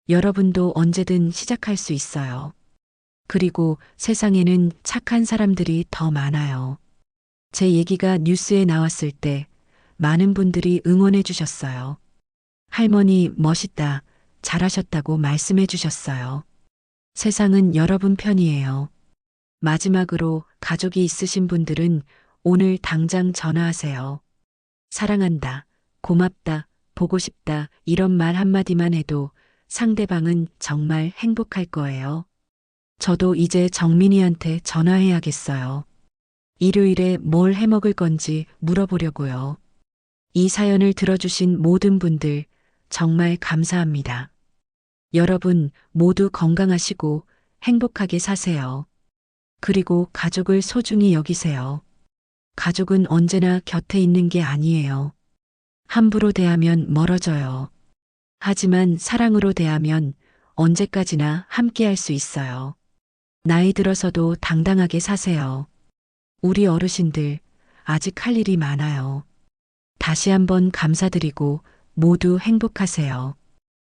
C: 여러분도 언제든 시작할 수 있어요. 그리고 세상에는 착한 사람들이 더 많아요. 제 얘기가 뉴스에 나왔을 때 많은 분들이 응원해 주셨어요. 할머니 멋있다, 잘하셨다고 말씀해 주셨어요. 세상은 여러분 편이에요. 마지막으로 가족이 있으신 분들은 오늘 당장 전화하세요. 사랑한다, 고맙다, 보고 싶다 이런 말 한마디만 해도 상대방은 정말 행복할 거예요. 저도 이제 정민이한테 전화해야겠어요. 일요일에 뭘 해먹을 건지 물어보려고요. 이 사연을 들어주신 모든 분들 정말 감사합니다. 여러분 모두 건강하시고 행복하게 사세요. 그리고 가족을 소중히 여기세요. 가족은 언제나 곁에 있는 게 아니에요. 함부로 대하면 멀어져요. 하지만 사랑으로 대하면 언제까지나 함께 할 수 있어요. 나이 들어서도 당당하게 사세요. 우리 어르신들 아직 할 일이 많아요. 다시 한번 감사드리고 모두 행복하세요.